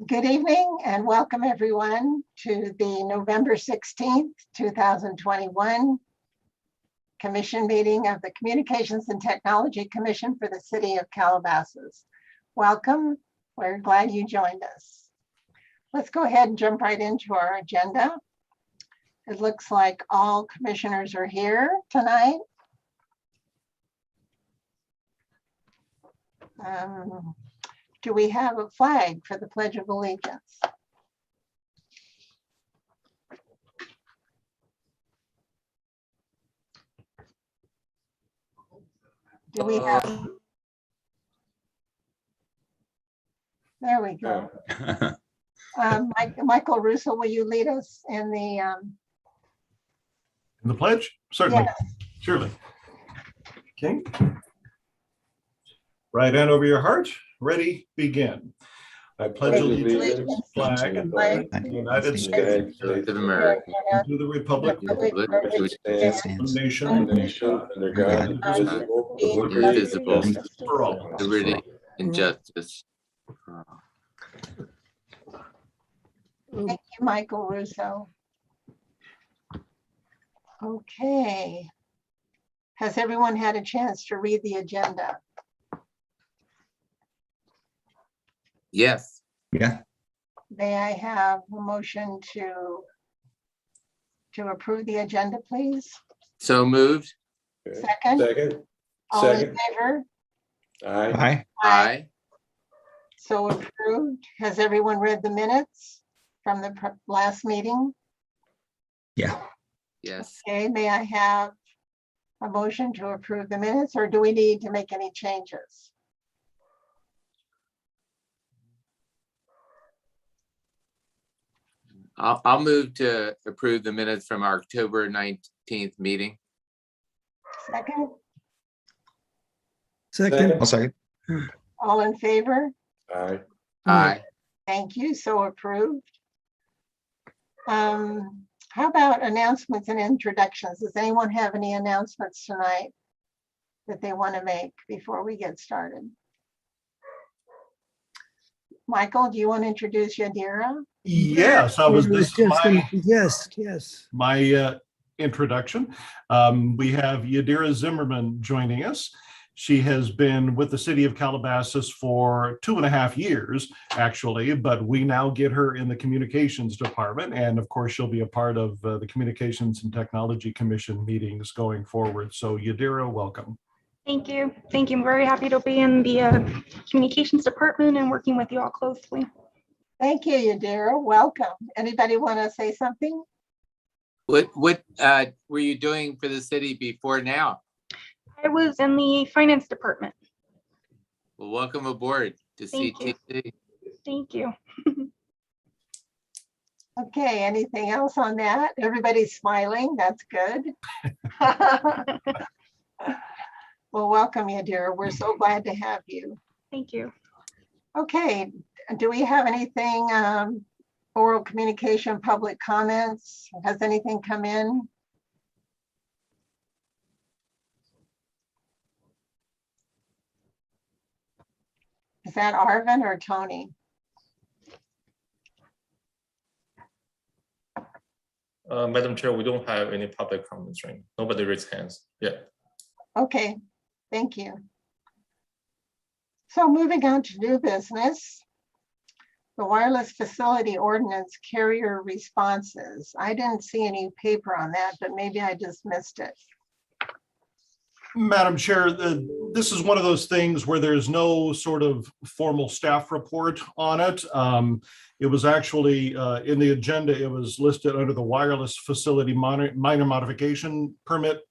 Good evening and welcome everyone to the November 16th, 2021 Commission meeting of the Communications and Technology Commission for the City of Calabasas. Welcome. We're glad you joined us. Let's go ahead and jump right into our agenda. It looks like all commissioners are here tonight. Do we have a flag for the Pledge of Allegiance? Do we have? There we go. Michael Russo, will you lead us in the pledge? Certainly. Yes. Surely. Okay. Right hand over your heart. Ready, begin. I pledge allegiance to the flag of the United States of America, and to the republic which stands one nation under God, indivisible, for all. liberty and justice. Thank you, Michael Russo. Okay. Has everyone had a chance to read the agenda? Yes. Yeah. May I have a motion to approve the agenda, please? So moved. Second? Second. All in favor? Aye. Aye. So approved. Has everyone read the minutes from the last meeting? Yeah. Yes. Okay, may I have a motion to approve the minutes, or do we need to make any changes? I'll move to approve the minutes from our October 19th meeting. Second? Second. I'll second. All in favor? Aye. Aye. Thank you, so approved. How about announcements and introductions? Does anyone have any announcements tonight that they want to make before we get started? Michael, do you want to introduce Yadira? Yes, this is my introduction. We have Yadira Zimmerman joining us. She has been with the city of Calabasas for 2.5 years, actually, but we now get her in the communications department. And of course, she'll be a part of the Communications and Technology Commission meetings going forward. So Yadira, welcome. Thank you. Thank you. I'm very happy to be in the communications department and working with you all closely. Thank you, Yadira. Welcome. Anybody want to say something? What were you doing for the city before now? I was in the finance department. Well, welcome aboard to Thank you. CTC. Thank you. Okay, anything else on that? Everybody's smiling. That's good. Well, welcome, Yadira. We're so glad to have you. Thank you. Okay, do we have anything, oral communication, public comments? Has anything come in? Is that Arvin or Tony? Madam Chair, we don't have any public comments right now. Nobody raised hands. Yeah. Okay, thank you. So moving on to new business, the wireless facility ordinance carrier responses. I didn't see any paper on that, but maybe I just missed it. Madam Chair, this is one of those things where there's no sort of formal staff report on it. It was actually in the agenda, it was listed under the wireless facility minor modification permit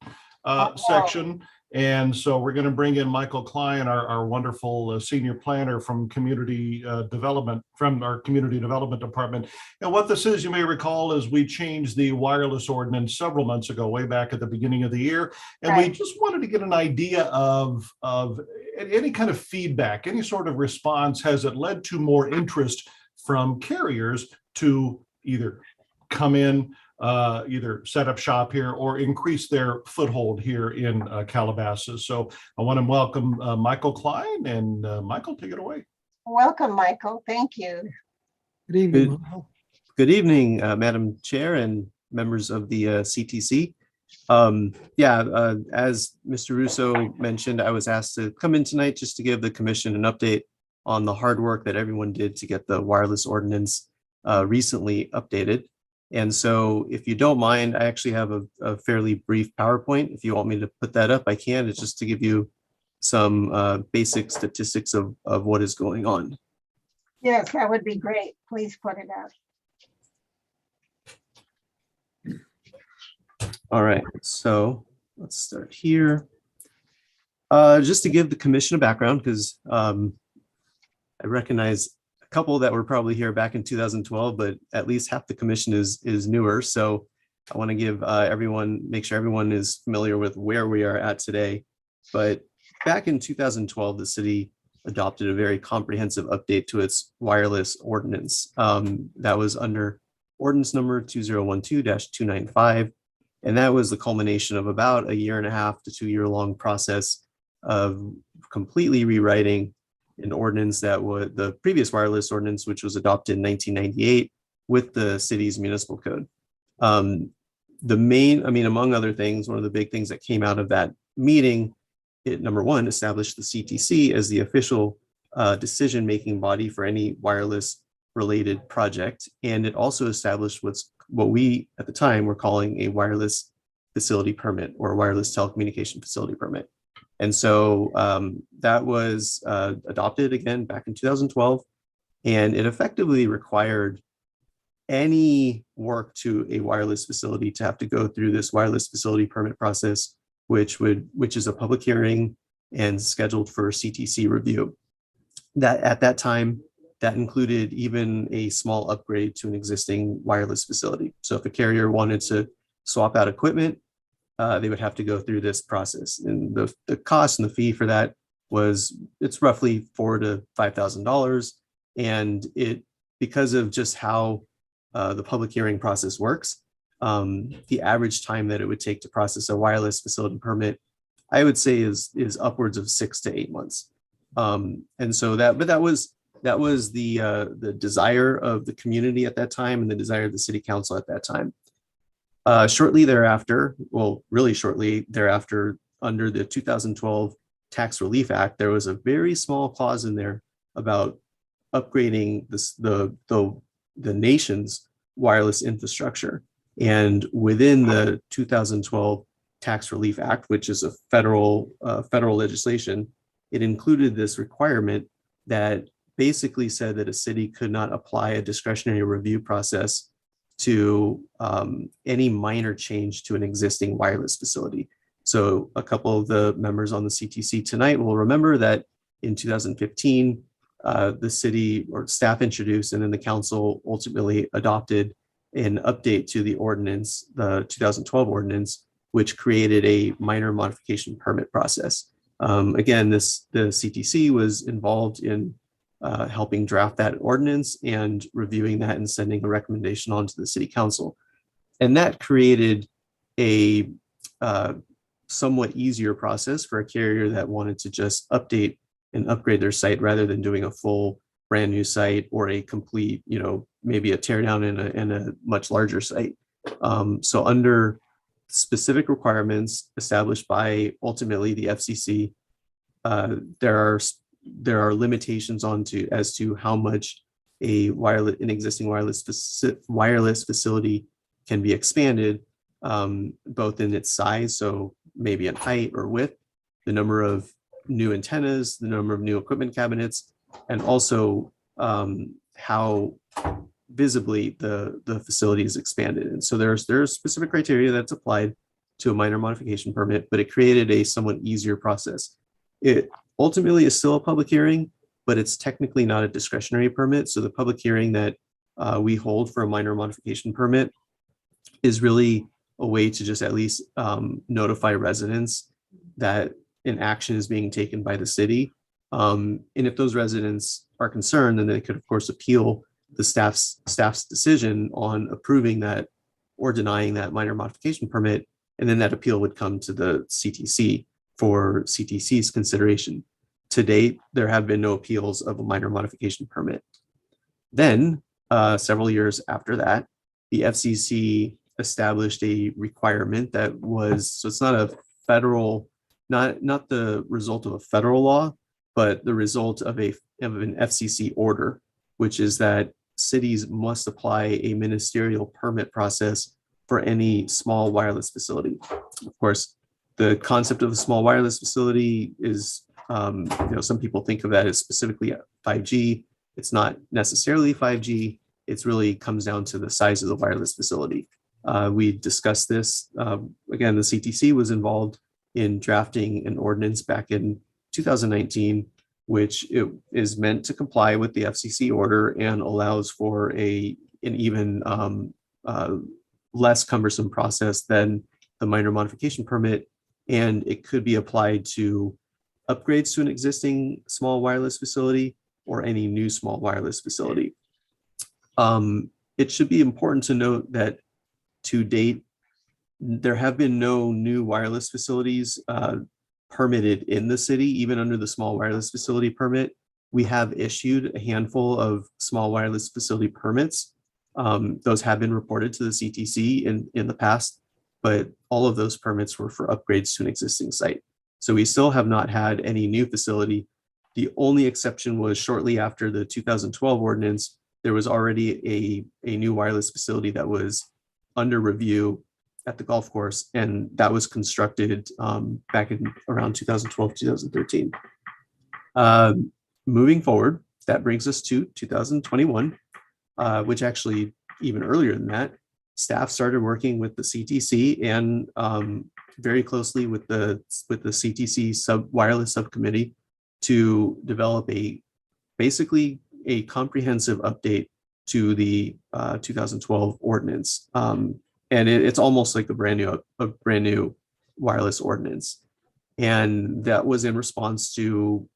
section. And so we're going to bring in Michael Klein, our wonderful senior planner from community development, from our community development department. And what this is, you may recall, is we changed the wireless ordinance several months ago, way back at the beginning of the year. And we just wanted to get an idea of any kind of feedback, any sort of response. Has it led to more interest from carriers to either come in, either set up shop here or increase their foothold here in Calabasas? So I want to welcome Michael Klein, and Michael, take it away. Welcome, Michael. Thank you. Good evening. Good- Lyle. Good evening, Madam Chair and members of the CTC. As Mr. Russo mentioned, I was asked to come in tonight just to give the commission an update on the hard work that everyone did to get the wireless ordinance recently updated. And so if you don't mind, I actually have a fairly brief PowerPoint. If you want me to put that up, I can. It's just to give you some basic statistics of what is going on. Yes, that would be great. Please put it out. All right, so let's start here. Just to give the commission a background, because I recognize a couple that were probably here back in 2012, but at least half the commission is newer. So I want to give make sure everyone is familiar with where we are at today. But back in 2012, the city adopted a very comprehensive update to its wireless ordinance. That was under ordinance number 2012-295. And that was the culmination of about a 1.5 to 2 year long process of completely rewriting an ordinance that was the previous wireless ordinance, which was adopted in 1998 with the city's municipal code. Among other things, one of the big things that came out of that meeting, it, number one, established the CTC as the official decision-making body for any wireless related project. And it also established what we at the time were calling a wireless facility permit or a wireless telecommunication facility permit. And so that was adopted again back in 2012, and it effectively required any work to a wireless facility to have to go through this wireless facility permit process, which is a public hearing and scheduled for CTC review. That at that time, that included even a small upgrade to an existing wireless facility. So if a carrier wanted to swap out equipment, they would have to go through this process. And the cost and the fee for that it's roughly $4,000 to $5,000. And because of just how the public hearing process works, the average time that it would take to process a wireless facility permit, I would say is upwards of 6 to 8 months. And so that was the desire of the community at that time and the desire of the city council at that time. Shortly thereafter, under the 2012 Tax Relief Act, there was a very small clause in there about upgrading the nation's wireless infrastructure. And within the 2012 Tax Relief Act, which is a federal legislation, it included this requirement that basically said that a city could not apply a discretionary review process to any minor change to an existing wireless facility. So a couple of the members on the CTC tonight will remember that in 2015, the city or staff introduced and then the council ultimately adopted an update to the ordinance, the 2012 ordinance, which created a minor modification permit process. Again, the CTC was involved in helping draft that ordinance and reviewing that and sending a recommendation on to the city council. And that created a somewhat easier process for a carrier that wanted to just update and upgrade their site rather than doing a full brand new site or a complete, maybe a tear down in a much larger site. So under specific requirements established by ultimately the FCC, there are limitations as to how much an existing wireless facility can be expanded, both in its size, so maybe in height or width, the number of new antennas, the number of new equipment cabinets, and also how visibly the facility is expanded. And so there's specific criteria that's applied to a minor modification permit, but it created a somewhat easier process. It ultimately is still a public hearing, but it's technically not a discretionary permit. So the public hearing that we hold for a minor modification permit is really a way to just at least notify residents that an action is being taken by the city. And if those residents are concerned, then they could, of course, appeal the staff's decision on approving that or denying that minor modification permit. And then that appeal would come to the CTC for CTC's consideration. To date, there have been no appeals of a minor modification permit. Then several years after that, the FCC established a requirement that was, so it's not a federal, not the result of a federal law, but the result of an FCC order, which is that cities must apply a ministerial permit process for any small wireless facility. Of course, the concept of a small wireless facility is, some people think of that as specifically 5G. It's not necessarily 5G. It really comes down to the size of the wireless facility. We discussed this. Again, the CTC was involved in drafting an ordinance back in 2019, which it is meant to comply with the FCC order and allows for an even less cumbersome process than the minor modification permit. And it could be applied to upgrades to an existing small wireless facility or any new small wireless facility. It should be important to note that to date, there have been no new wireless facilities permitted in the city, even under the small wireless facility permit. We have issued a handful of small wireless facility permits. Those have been reported to the CTC in the past, but all of those permits were for upgrades to an existing site. So we still have not had any new facility. The only exception was shortly after the 2012 ordinance, there was already a new wireless facility that was under review at the golf course, and that was constructed back in around 2012, 2013. Moving forward, that brings us to 2021, which actually even earlier than that, staff started working with the CTC and very closely with the CTC wireless subcommittee to develop basically a comprehensive update to the 2012 ordinance. And it's almost like a brand new wireless ordinance. And that was in response to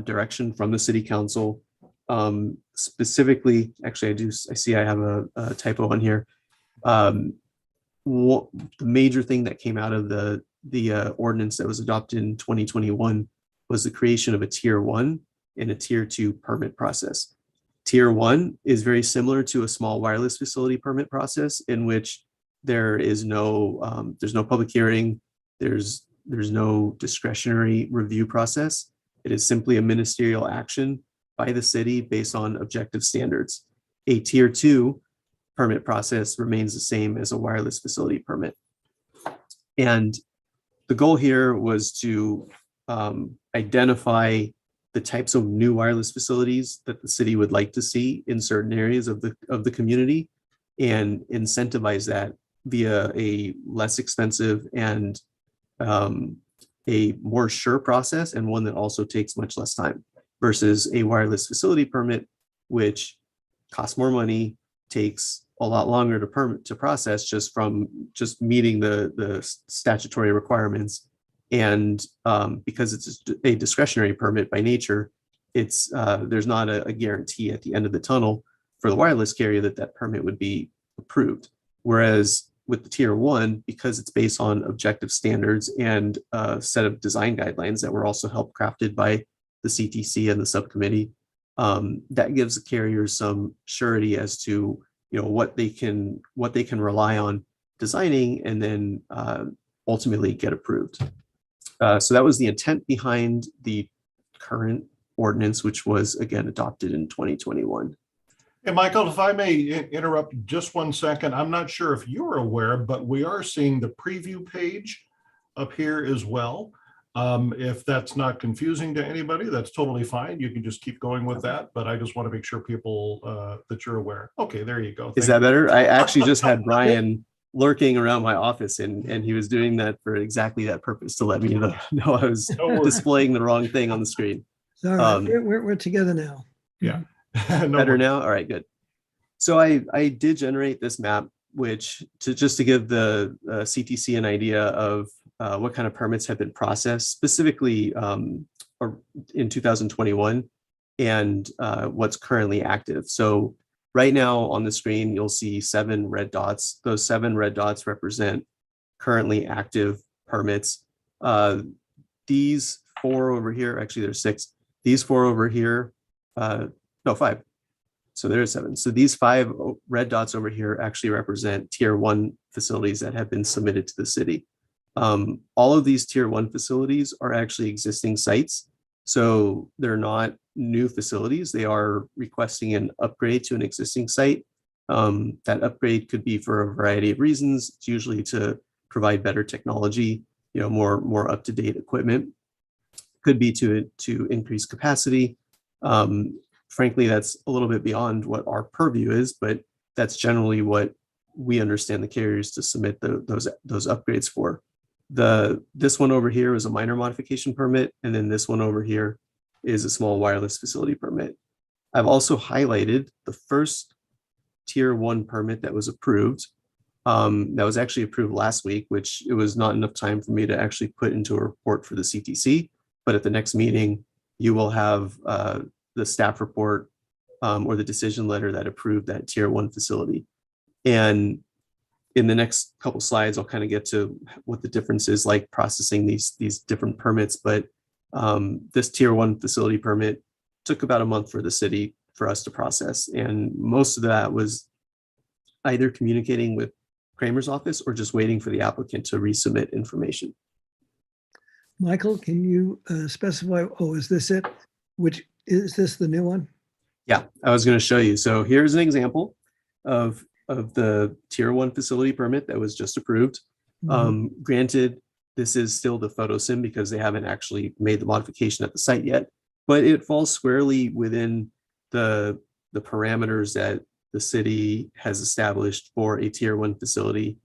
direction from the city council. Specifically, actually, I see I have a typo on here. The major thing that came out of the ordinance that was adopted in 2021 was the creation of a tier 1 and a tier 2 permit process. Tier 1 is very similar to a small wireless facility permit process, in which there's no public hearing, there's no discretionary review process. It is simply a ministerial action by the city based on objective standards. A tier 2 permit process remains the same as a wireless facility permit. And the goal here was to identify the types of new wireless facilities that the city would like to see in certain areas of the community, and incentivize that via a less expensive and a more sure process, and one that also takes much less time, versus a wireless facility permit, which costs more money, takes a lot longer to process just meeting the statutory requirements. And because it's a discretionary permit by nature, there's not a guarantee at the end of the tunnel for the wireless carrier that permit would be approved. Whereas with the tier 1, because it's based on objective standards and a set of design guidelines that were also help crafted by the CTC and the subcommittee, that gives the carriers some surety as to what they can rely on designing and then ultimately get approved. So that was the intent behind the current ordinance, which was again adopted in 2021. Hey, Michael, if I may interrupt just 1 second, I'm not sure if you're aware, but we are seeing the preview page up here as well. If that's not confusing to anybody, that's totally fine. You can just keep going with that, but I just want to make sure people that you're aware. Okay, there you go. Is that better? I actually just had Brian lurking around my office, and he was doing that for exactly that purpose, to let me know I was displaying the wrong thing on the screen. All right, we're together now. Yeah. Better now? All right, good. So I did generate this map, which just to give the CTC an idea of what kind of permits have been processed specifically in 2021 and what's currently active. So right now on the screen, you'll see 7 red dots. Those 7 red dots represent currently active permits. These 4 over here, actually there's 6. These 4 over here, no, 5. So there are 7. So these 5 red dots over here actually represent tier 1 facilities that have been submitted to the city. All of these tier 1 facilities are actually existing sites. So they're not new facilities. They are requesting an upgrade to an existing site. That upgrade could be for a variety of reasons. It's usually to provide better technology, more up-to-date equipment. Could be to increase capacity. Frankly, that's a little bit beyond what our purview is, but that's generally what we understand the carriers to submit those upgrades for. This one over here is a minor modification permit, and then this one over here is a small wireless facility permit. I've also highlighted the first tier 1 permit that was approved. That was actually approved last week, which it was not enough time for me to actually put into a report for the CTC. But at the next meeting, you will have the staff report or the decision letter that approved that tier 1 facility. And in the next couple slides, I'll kind of get to what the difference is like processing these different permits. But this tier 1 facility permit took about a month for the city for us to process. And most of that was either communicating with Kramer's office or just waiting for the applicant to resubmit information. Michael, can you specify, is this it? Is this the new one? Yeah, I was going to show you. So here's an example of the tier 1 facility permit that was just approved. Granted, this is still the photo sim because they haven't actually made the modification at the site yet, but it falls squarely within the parameters that the city has established for a tier 1 facility,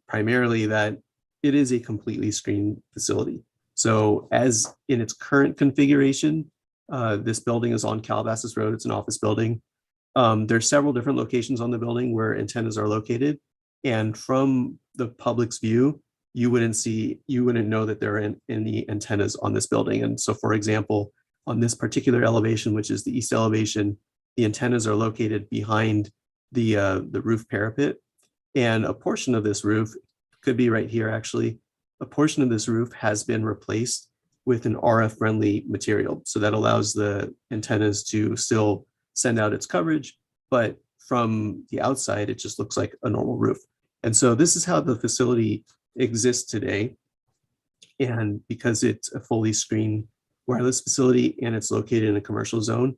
primarily that it is a completely screened facility. So as in its current configuration, this building is on Calabasas Road. It's an office building. There's several different locations on the building where antennas are located. And from the public's view, you wouldn't know that there are any antennas on this building. And so, for example, on this particular elevation, which is the east elevation, the antennas are located behind the roof parapet. And a portion of this roof could be right here, actually. A portion of this roof has been replaced with an RF-friendly material. So that allows the antennas to still send out its coverage, but from the outside, it just looks like a normal roof. And so this is how the facility exists today. And because it's a fully screened wireless facility and it's located in a commercial zone,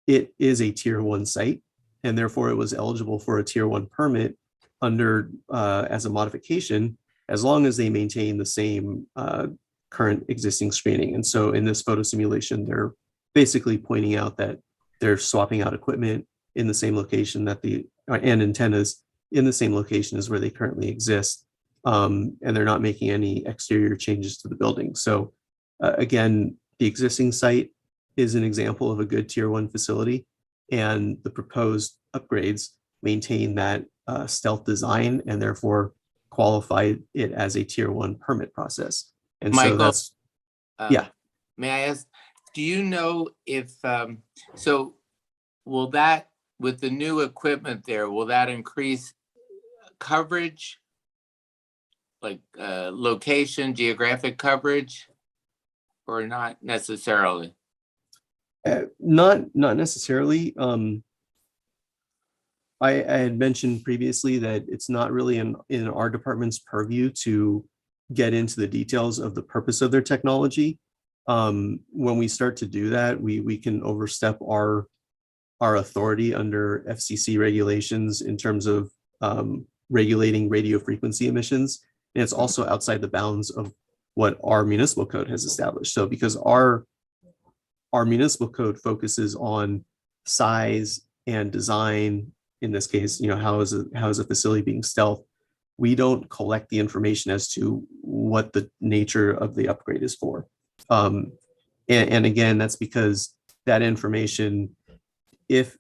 it is a tier 1 site. And therefore it was eligible for a tier 1 permit under as a modification, as long as they maintain the same current existing screening. And so in this photo simulation, they're basically pointing out that they're swapping out equipment in the same location and antennas in the same location as where they currently exist. And they're not making any exterior changes to the building. So again, the existing site is an example of a good tier 1 facility, and the proposed upgrades maintain that stealth design and therefore qualify it as a tier 1 permit process. And Michael, so that's, yeah. May I ask, do you know if, so will that, with the new equipment there, will that increase coverage? Like location, geographic coverage, or not necessarily? Not necessarily. I had mentioned previously that it's not really in our department's purview to get into the details of the purpose of their technology. When we start to do that, we can overstep our authority under FCC regulations in terms of regulating radio frequency emissions. And it's also outside the bounds of what our municipal code has established. So because our municipal code focuses on size and design, in this case, how is a facility being stealth, we don't collect the information as to what the nature of the upgrade is for. And again, that's because that information, if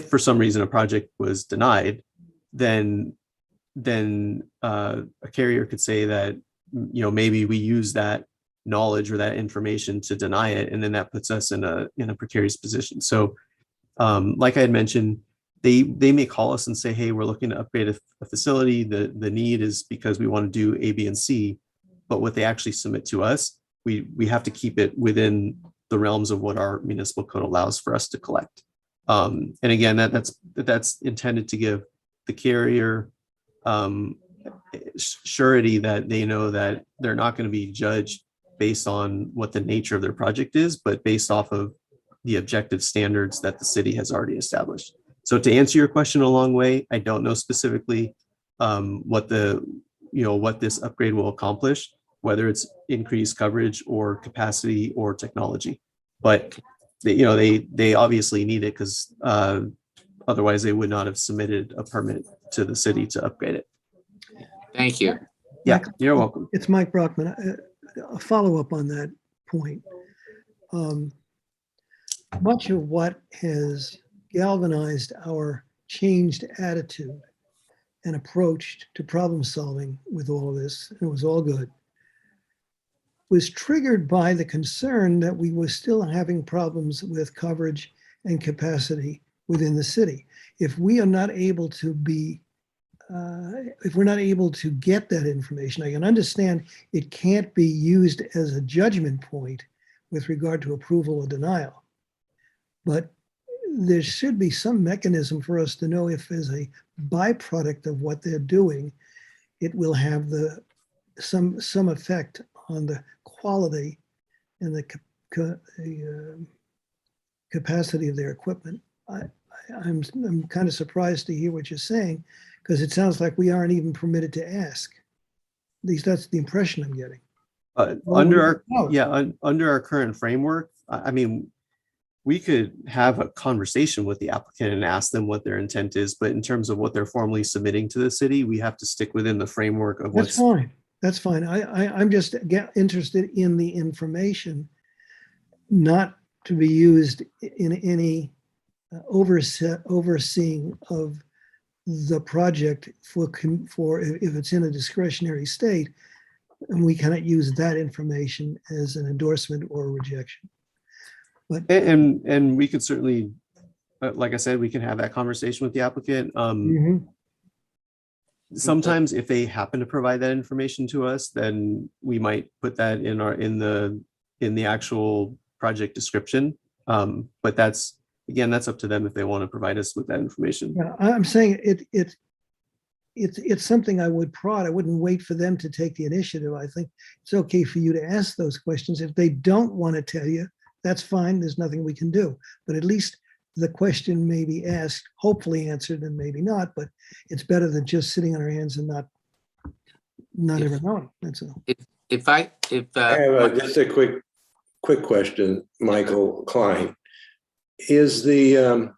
for some reason a project was denied, then a carrier could say that, maybe we use that knowledge or that information to deny it, and then that puts us in a precarious position. So like I had mentioned, they may call us and say, hey, we're looking to upgrade a facility. The need is because we want to do A, B, and C, but what they actually submit to us, we have to keep it within the realms of what our municipal code allows for us to collect. And again, that's intended to give the carrier surety that they know that they're not going to be judged based on what the nature of their project is, but based off of the objective standards that the city has already established. So to answer your question a long way, I don't know specifically what this upgrade will accomplish, whether it's increased coverage or capacity or technology. But they obviously need it because otherwise they would not have submitted a permit to the city to upgrade it. Thank you. Yeah, Mike, you're welcome. It's Mike Brockman. A follow-up on that point. Much of what has galvanized our changed attitude and approach to problem solving with all of this, and it was all good, was triggered by the concern that we were still having problems with coverage and capacity within the city. If we are not able to be, if we're not able to get that information, I can understand it can't be used as a judgment point with regard to approval or denial. But there should be some mechanism for us to know if as a byproduct of what they're doing, it will have some effect on the quality and the capacity of their equipment. I'm kind of surprised to hear what you're saying, because it sounds like we aren't even permitted to ask. At least that's the impression I'm getting. Under our current framework, I mean, we could have a conversation with the applicant and ask them what their intent is, but in terms of what they're formally submitting to the city, we have to stick within the framework of That's fine. That's fine. I'm just interested in the information, not to be used in any overseeing of the project for if it's in a discretionary state, and we cannot use that information as an endorsement or rejection. But and we could certainly, like I said, we can have that conversation with the applicant. Sometimes if they happen to provide that information to us, then we might put that in the actual project description. But that's up to them if they want to provide us with that information. yeah, I'm saying it's something I would prod. I wouldn't wait for them to take the initiative. I think it's okay for you to ask those questions. If they don't want to tell you, that's fine. There's nothing we can do. But at least the question may be asked, hopefully answered, and maybe not. But it's better than just sitting on our hands and not ever knowing. That's all. I have just a quick question, Michael Klein. Is do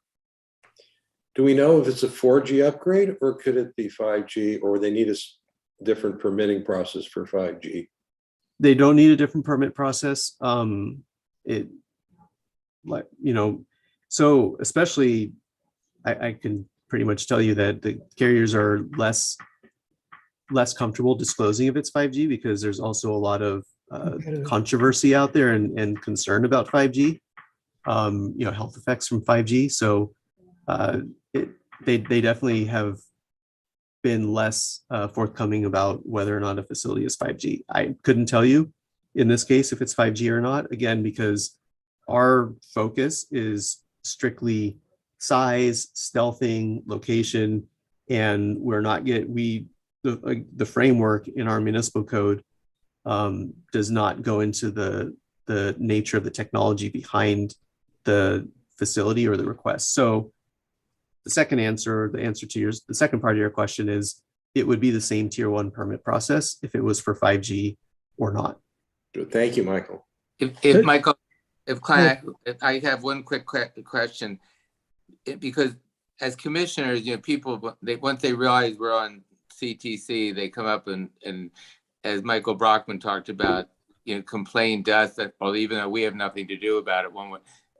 we know if it's a 4G upgrade, or could it be 5G, or they need a different permitting process for 5G? They don't need a different permit process. So especially, I can pretty much tell you that the carriers are less comfortable disclosing if it's 5G, because there's also a lot of controversy out there and concern about 5G, health effects from 5G. So they definitely have been less forthcoming about whether or not a facility is 5G. I couldn't tell you in this case if it's 5G or not, again, because our focus is strictly size, stealthing, location, and we're not the framework in our municipal code does not go into the nature of the technology behind the facility or the request. So the second the second part of your question is, it would be the same tier 1 permit process if it was for 5G or not. Thank you, Michael. If Michael, if I have one quick question, because as commissioners, people, once they realize we're on CTC, they come up and as Michael Brockman talked about, complain to us that, well, even though we have nothing to do about it,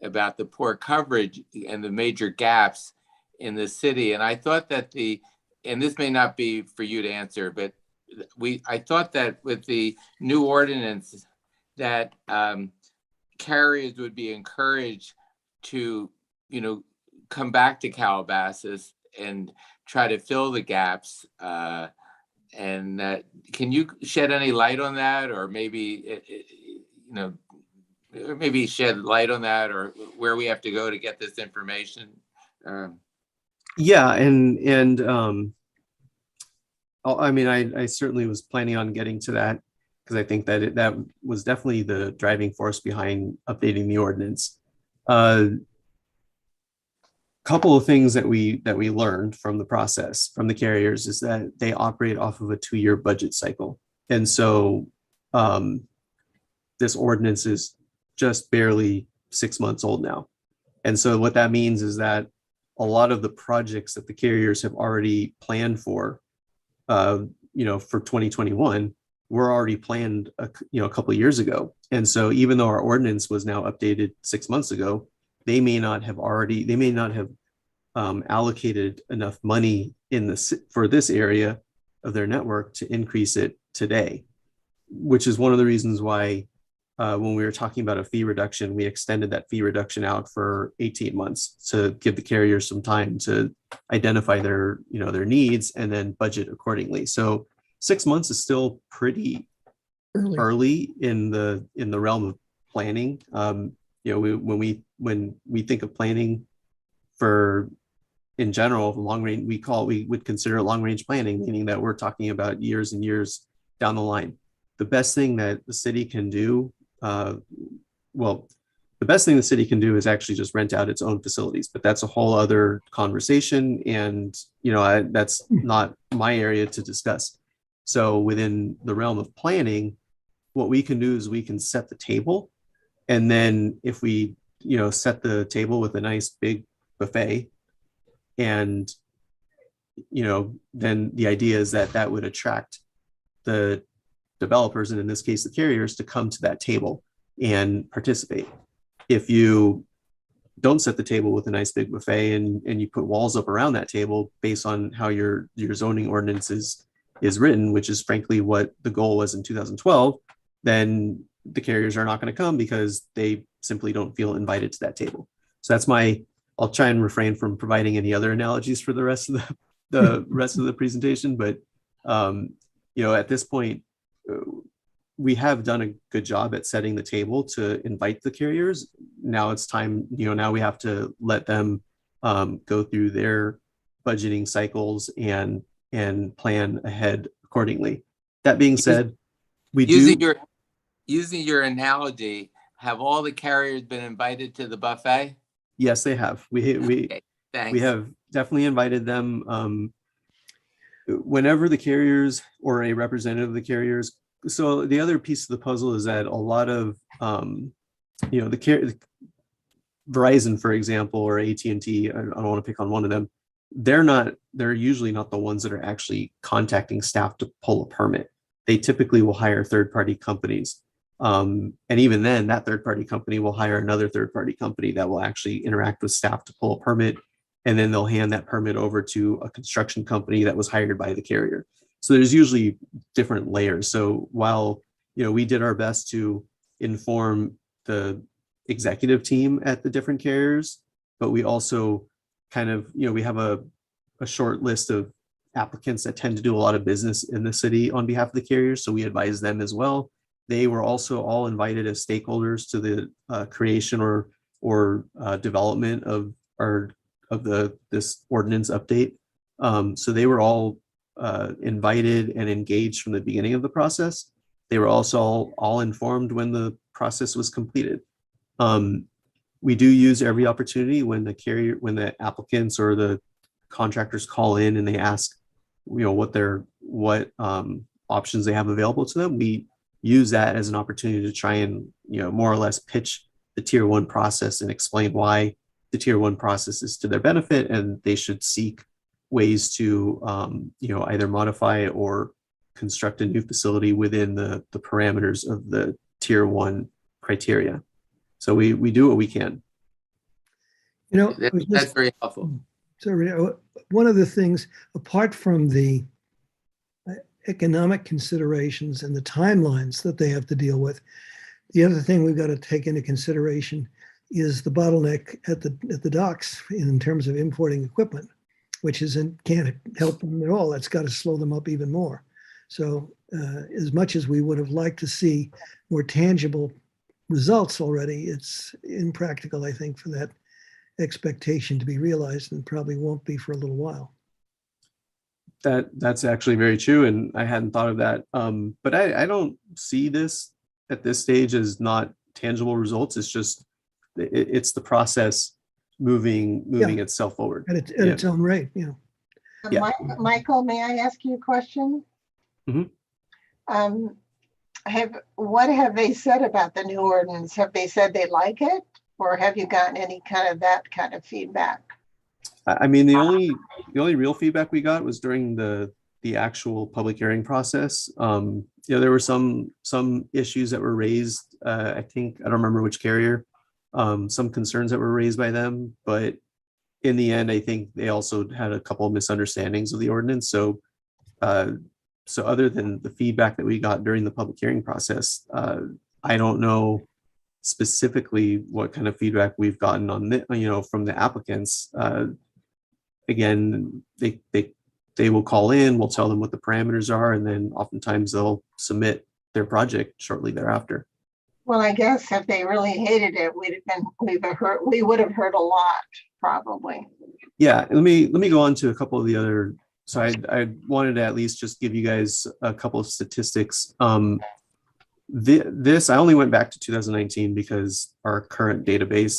about the poor coverage and the major gaps in the city. And I thought that and this may not be for you to answer, but I thought that with the new ordinance that carriers would be encouraged to, come back to Calabasas and try to fill the gaps. And can you shed any light on that, or maybe, maybe shed light on that, or where we have to go to get this information? Yeah, I mean, I certainly was planning on getting to that because I think that that was definitely the driving force behind updating the ordinance. Couple of things that we learned from the process from the carriers is that they operate off of a 2-year budget cycle, and so this ordinance is just barely 6 months old now. And so what that means is that a lot of the projects that the carriers have already planned for, for 2021, were already planned, a couple of years ago. And so even though our ordinance was now updated 6 months ago, they may not have allocated enough money for this area of their network to increase it today, which is one of the reasons why when we were talking about a fee reduction, we extended that fee reduction out for 18 months to give the carriers some time to identify their needs and then budget accordingly. So 6 months is still pretty early in the realm of planning. When we think of planning for, in general, long range, we would consider long range planning, meaning that we're talking about years and years down the line. The best thing that the city can do, the best thing the city can do is actually just rent out its own facilities, but that's a whole other conversation, and that's not my area to discuss. So within the realm of planning, what we can do is we can set the table, and then if we set the table with a nice big buffet, and then the idea is that would attract the developers, and in this case the carriers, to come to that table and participate. If you don't set the table with a nice big buffet and you put walls up around that table based on how your zoning ordinance is written, which is frankly what the goal was in 2012, then the carriers are not going to come because they simply don't feel invited to that table. So that's I'll try and refrain from providing any other analogies for the rest of the rest of the presentation, but at this point, we have done a good job at setting the table to invite the carriers. Now it's time, now we have to let them go through their budgeting cycles and plan ahead accordingly. That being said, using your analogy, have all the carriers been invited to the buffet? Yes, they have. Okay, we have definitely invited them. Whenever the carriers or a representative of the carriers. So the other piece of the puzzle is that a lot of Verizon, for example, or AT&T, I don't want to pick on one of them, they're usually not the ones that are actually contacting staff to pull a permit. They typically will hire third-party companies. And even then, that third-party company will hire another third-party company that will actually interact with staff to pull a permit, and then they'll hand that permit over to a construction company that was hired by the carrier. So there's usually different layers. So while we did our best to inform the executive team at the different carriers, but we also kind of we have a short list of applicants that tend to do a lot of business in the city on behalf of the carriers. So we advise them as well. They were also all invited as stakeholders to the creation or development of this ordinance update. So they were all invited and engaged from the beginning of the process. They were also all informed when the process was completed. We do use every opportunity when the applicants or the contractors call in and they ask, what options they have available to them. We use that as an opportunity to try and, more or less pitch the tier 1 process and explain why the tier 1 process is to their benefit, and they should seek ways to, either modify or construct a new facility within the parameters of the tier 1 criteria. So we do what we can. That's very helpful. So one of the things, apart from the economic considerations and the timelines that they have to deal with, the other thing we've got to take into consideration is the bottleneck at the docks in terms of importing equipment, which can't help them at all. That's got to slow them up even more. So as much as we would have liked to see more tangible results already, it's impractical, I think, for that expectation to be realized, and probably won't be for a little while. That's actually very true, and I hadn't thought of that. But I don't see this at this stage as not tangible results. It's just it's the process moving itself forward. At its own rate, you know. Yeah. Michael, may I ask you a question? Mhm. What have they said about the new ordinance? Have they said they like it, or have you gotten any that kind of feedback? I mean, the only real feedback we got was during the actual public hearing process. There were some issues that were raised. I think, I don't remember which carrier, some concerns that were raised by them, but in the end, I think they also had a couple of misunderstandings of the ordinance. So other than the feedback that we got during the public hearing process, I don't know specifically what kind of feedback we've gotten on from the applicants. Again, they will call in, we'll tell them what the parameters are, and then oftentimes they'll submit their project shortly thereafter. Well, I guess if they really hated it, we would have heard a lot, probably. Yeah, let me go on to a couple of the other. So I wanted to at least just give you guys a couple of statistics. This I only went back to 2019 because our current database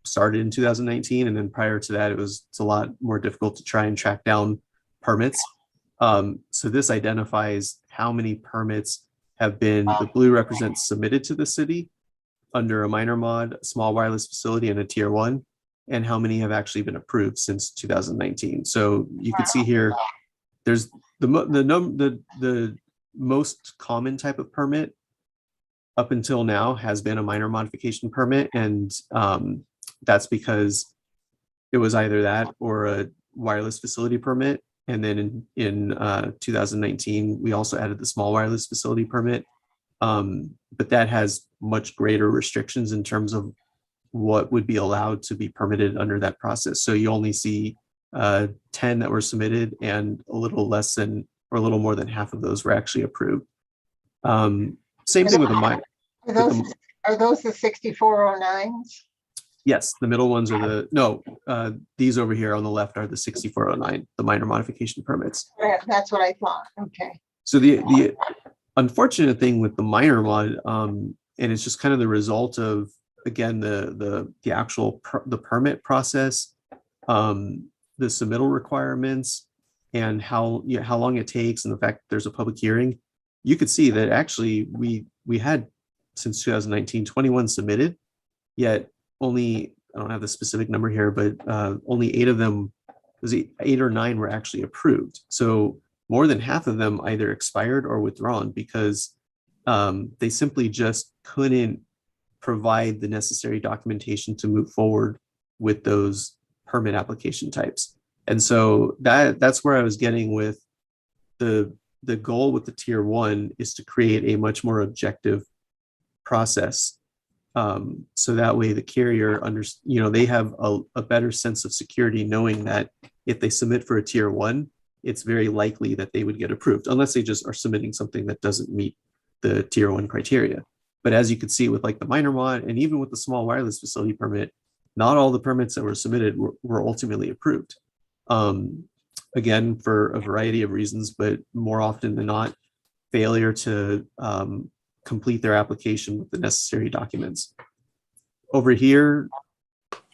started in 2019, and then prior to that, it's a lot more difficult to try and track down permits. So this identifies how many permits have been, the blue represents submitted to the city under a minor mod, a small wireless facility, and a tier 1, and how many have actually been approved since 2019. So you can see here, there's the most common type of permit up until now has been a minor modification permit, and that's because it was either that or a wireless facility permit. And then in 2019, we also added the small wireless facility permit, but that has much greater restrictions in terms of what would be allowed to be permitted under that process. So you only see 10 that were submitted, and a little less than, or a little more than half of those were actually approved. Same thing with the minor. Are those the 6409s? Yes, the middle ones are these over here on the left are the 6409, the minor modification permits. That's what I thought. Okay. So the unfortunate thing with the minor mod, and it's just kind of the result of, again, the actual the permit process, the submittal requirements, and how long it takes, and the fact that there's a public hearing. You could see that actually we had, since 2019, 21 submitted, yet only, I don't have the specific number here, but only 8 of them, was 8 or 9 were actually approved. So more than half of them either expired or withdrawn because they simply just couldn't provide the necessary documentation to move forward with those permit application types. And so that's where I was getting with the goal with the tier 1 is to create a much more objective process. So that way the carrier they have a better sense of security, knowing that if they submit for a tier 1, it's very likely that they would get approved, unless they just are submitting something that doesn't meet the tier 1 criteria. But as you could see with like the minor mod, and even with the small wireless facility permit, not all the permits that were submitted were ultimately approved. Again, for a variety of reasons, but more often than not, failure to complete their application with the necessary documents. Over here,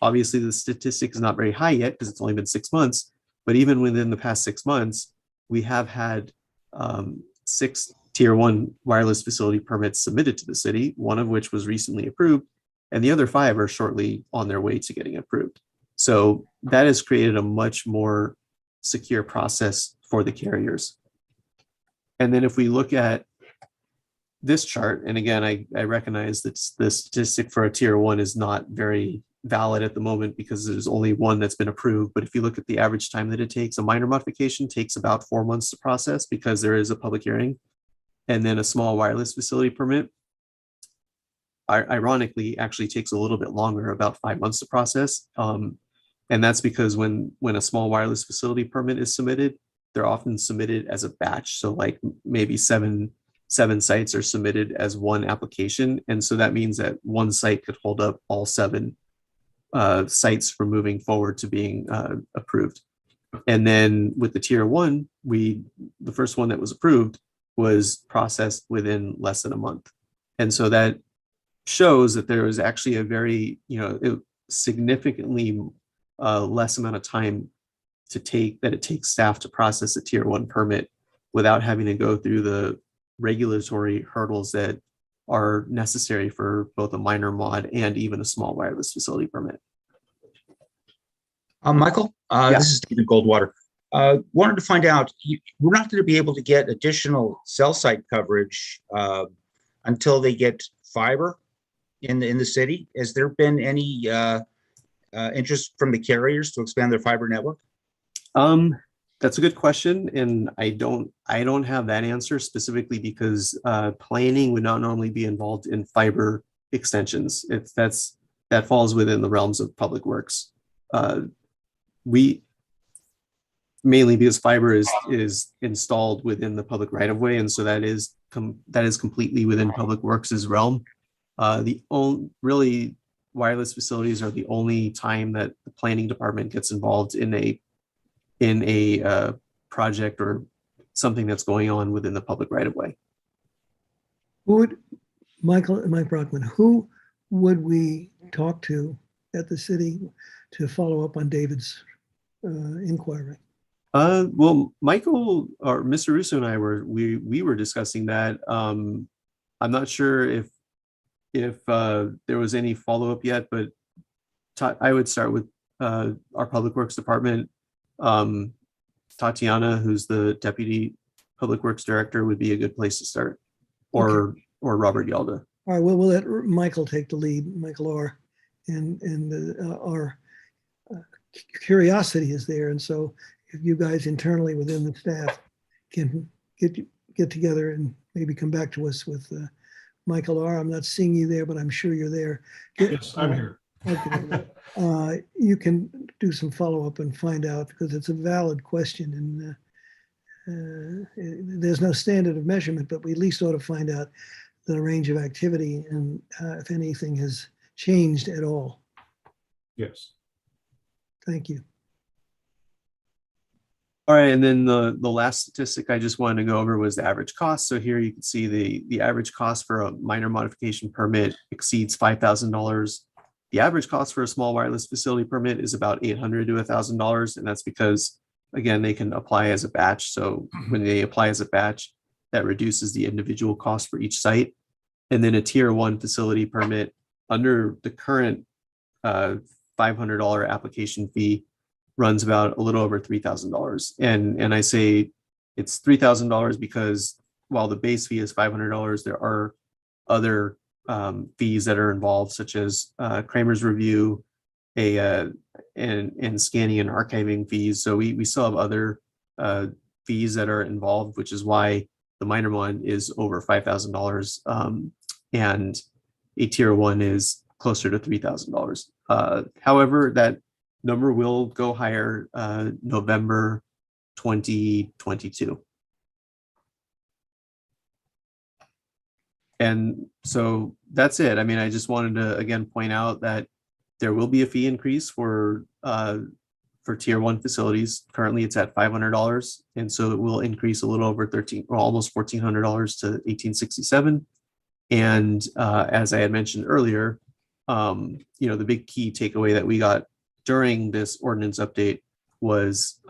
obviously the statistic is not very high yet because it's only been 6 months, but even within the past 6 months, we have had 6 tier 1 wireless facility permits submitted to the city, one of which was recently approved, and the other 5 are shortly on their way to getting approved. So that has created a much more secure process for the carriers. And then if we look at this chart, and again, I recognize that the statistic for a tier 1 is not very valid at the moment because there's only one that's been approved. But if you look at the average time that it takes, a minor modification takes about 4 months to process because there is a public hearing. And then a small wireless facility permit, ironically, actually takes a little bit longer, about 5 months to process. And that's because when a small wireless facility permit is submitted, they're often submitted as a batch. So like maybe seven 7 sites are submitted as one application. And so that means that one site could hold up all 7 sites from moving forward to being approved. And then with the tier 1, the first one that was approved was processed within less than a month. And so that shows that there was actually a very, significantly less amount of time it takes staff to process a tier 1 permit without having to go through the regulatory hurdles that are necessary for both a minor mod and even a small wireless facility permit. Michael, this is David Goldwater. Wanted to find out, we're not going to be able to get additional cell site coverage until they get fiber in the city. Has there been any interest from the carriers to expand their fiber network? That's a good question, and I don't have that answer specifically because planning would not normally be involved in fiber extensions. That falls within the realms of public works. We mainly because fiber is installed within the public right of way, and so that is completely within public works' realm. Really wireless facilities are the only time that the planning department gets involved in a project or something that's going on within the public right of way. Mike Brockman, who would we talk to at the city to follow up on David's inquiry? Well, Michael or Mr. Russo and I we were discussing that. I'm not sure if there was any follow-up yet, but I would start with our public works department. Tatiana, who's the deputy public works director, would be a good place to start, or Robert Yalda. All right, well, we'll let Michael take the lead, Michael R. And our curiosity is there. And so if you guys internally within the staff can get together and maybe come back to us with Michael R. I'm not seeing you there, but I'm sure you're there. Yes, I'm here. Okay. You can do some follow-up and find out, because it's a valid question, and there's no standard of measurement, but we at least ought to find out the range of activity and if anything has changed at all. Yes. Thank you. All right, and then the last statistic I just wanted to go over was the average cost. So here you can see the average cost for a minor modification permit exceeds $5,000. The average cost for a small wireless facility permit is about $800 to $1,000, and that's because, again, they can apply as a batch. So when they apply as a batch, that reduces the individual cost for each site. And then a tier 1 facility permit under the current $500 application fee runs about a little over $3,000. And I say it's $3,000 because while the base fee is $500, there are other fees that are involved, such as Kramer's review, and scanning and archiving fees. So we still have other fees that are involved, which is why the minor one is over $5,000, and a tier 1 is closer to $3,000. However, that number will go higher November 2022. And so that's it. I mean, I just wanted to again point out that there will be a fee increase for tier 1 facilities. Currently it's at $500, and so it will increase a little over almost $1,400 to $1,867. And as I had mentioned earlier, the big key takeaway that we got during this ordinance update was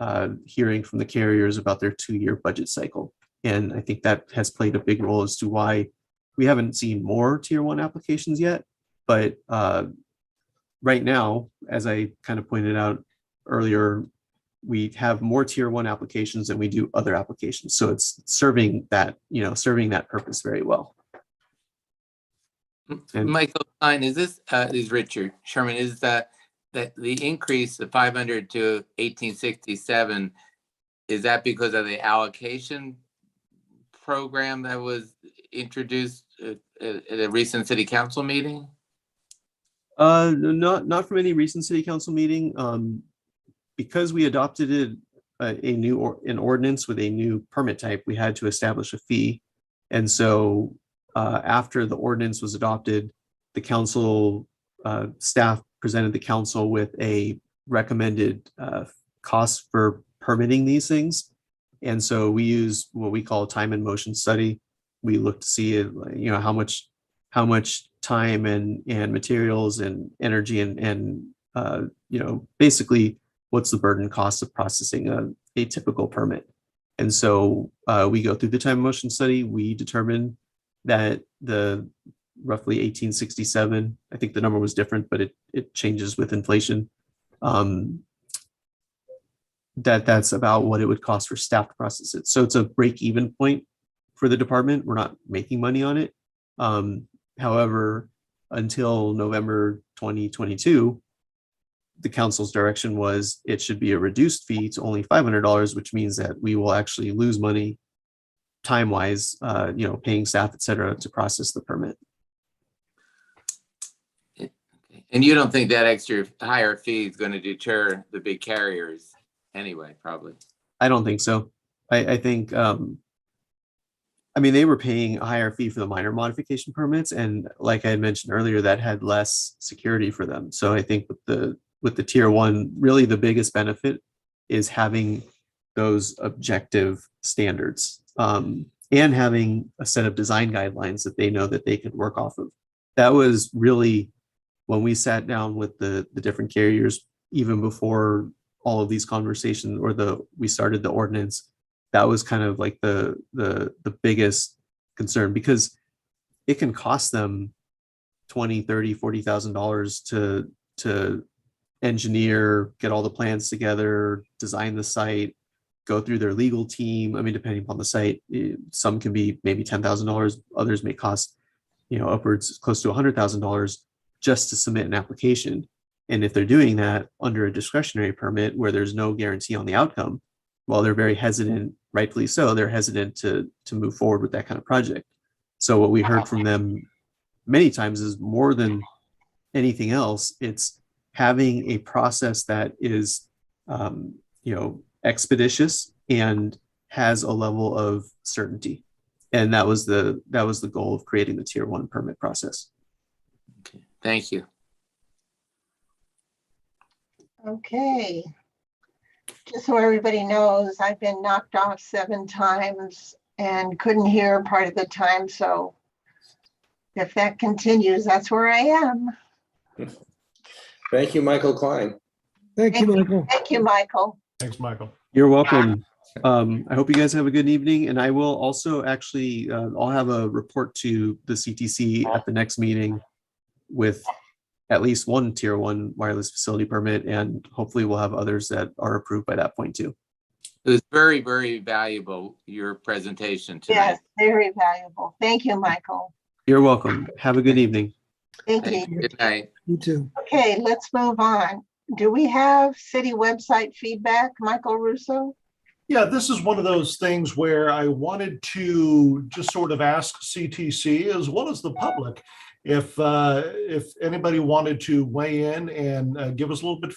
hearing from the carriers about their 2-year budget cycle. And I think that has played a big role as to why we haven't seen more tier 1 applications yet. But right now, as I kind of pointed out earlier, we have more tier 1 applications than we do other applications. So it's serving that purpose very well. And Michael Klein, is Richard Sherman, is that the increase of 500 to 1867, is that because of the allocation program that was introduced at a recent city council meeting? Not from any recent city council meeting. Because we adopted an ordinance with a new permit type, we had to establish a fee. And so after the ordinance was adopted, the council staff presented the council with a recommended cost for permitting these things. And so we use what we call a time and motion study. We look to see, how much time and materials and energy and basically what's the burden cost of processing a typical permit. And so we go through the time and motion study. We determine that the roughly 1867, I think the number was different, but it changes with inflation. That's about what it would cost for staff to process it. So it's a break-even point for the department. We're not making money on it. However, until November 2022, the council's direction was it should be a reduced fee to only $500, which means that we will actually lose money time-wise, paying staff, et cetera, to process the permit. And you don't think that extra higher fee is going to deter the big carriers anyway, probably? I don't think so. I think, they were paying a higher fee for the minor modification permits. And like I had mentioned earlier, that had less security for them. So I think with the tier one, really the biggest benefit is having those objective standards and having a set of design guidelines that they know that they could work off of. That was really when we sat down with the different carriers, even before all of these conversations we started the ordinance. That was kind of like the biggest concern, because it can cost them $20,000, $30,000, $40,000 to engineer, get all the plans together, design the site, go through their legal team. Depending upon the site, some can be maybe $10,000, others may cost, upwards close to $100,000 just to submit an application. And if they're doing that under a discretionary permit where there's no guarantee on the outcome, well, they're very hesitant, rightfully so, they're hesitant to move forward with that kind of project. So what we heard from them many times is, more than anything else, it's having a process that is, expeditious and has a level of certainty. And that was the goal of creating the tier one permit process. Okay. Thank you. Okay. Just so everybody knows, I've been knocked off 7 times and couldn't hear part of the time. So if that continues, that's where I am. Thank you, Michael Klein. Thank you, Michael. Thank you, Michael. Thanks, Michael. You're welcome. I hope you guys have a good evening. And I will also actually, I'll have a report to the CTC at the next meeting with at least one tier one wireless facility permit, and hopefully we'll have others that are approved by that point too. It was very, very valuable, your presentation tonight. Yes, very valuable. Thank you, Michael. You're welcome. Have a good evening. Thank Thank you. you. Good night. You too. Okay, let's move on. Do we have city website feedback, Michael Russo? Yeah, this is one of those things where I wanted to just sort of ask CTC as well as the public if anybody wanted to weigh in and give us a little bit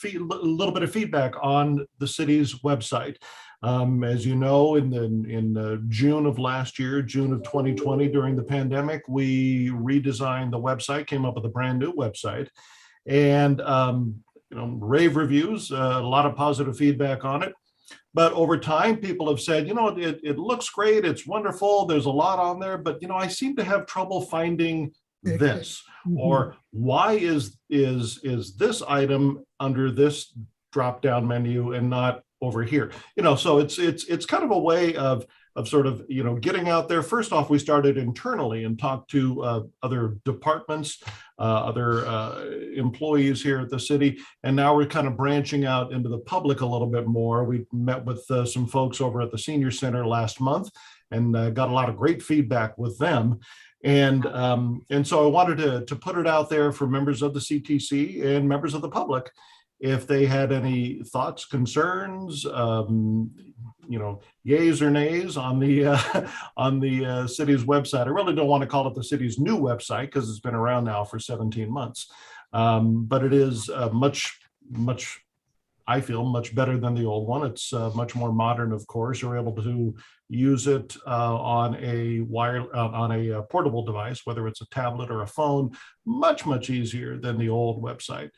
of feedback on the city's website. As you know, in June of last year, June of 2020, during the pandemic, we redesigned the website, came up with a brand new website, and rave reviews, a lot of positive feedback on it. But over time, people have said, it looks great, it's wonderful, there's a lot on there, but I seem to have trouble finding this, or why is this item under this drop down menu and not over here? So it's kind of a way of sort of getting out there. First off, we started internally and talked to other departments, other employees here at the city, and now we're kind of branching out into the public a little bit more. We met with some folks over at the senior center last month and got a lot of great feedback with them. And so I wanted to put it out there for members of the CTC and members of the public, if they had any thoughts, concerns, yays or nays on the city's website. I really don't want to call it the city's new website because it's been around now for 17 months, but it is much I feel, much better than the old one. It's much more modern, of course. You're able to use it on a portable device, whether it's a tablet or a phone, much easier than the old website.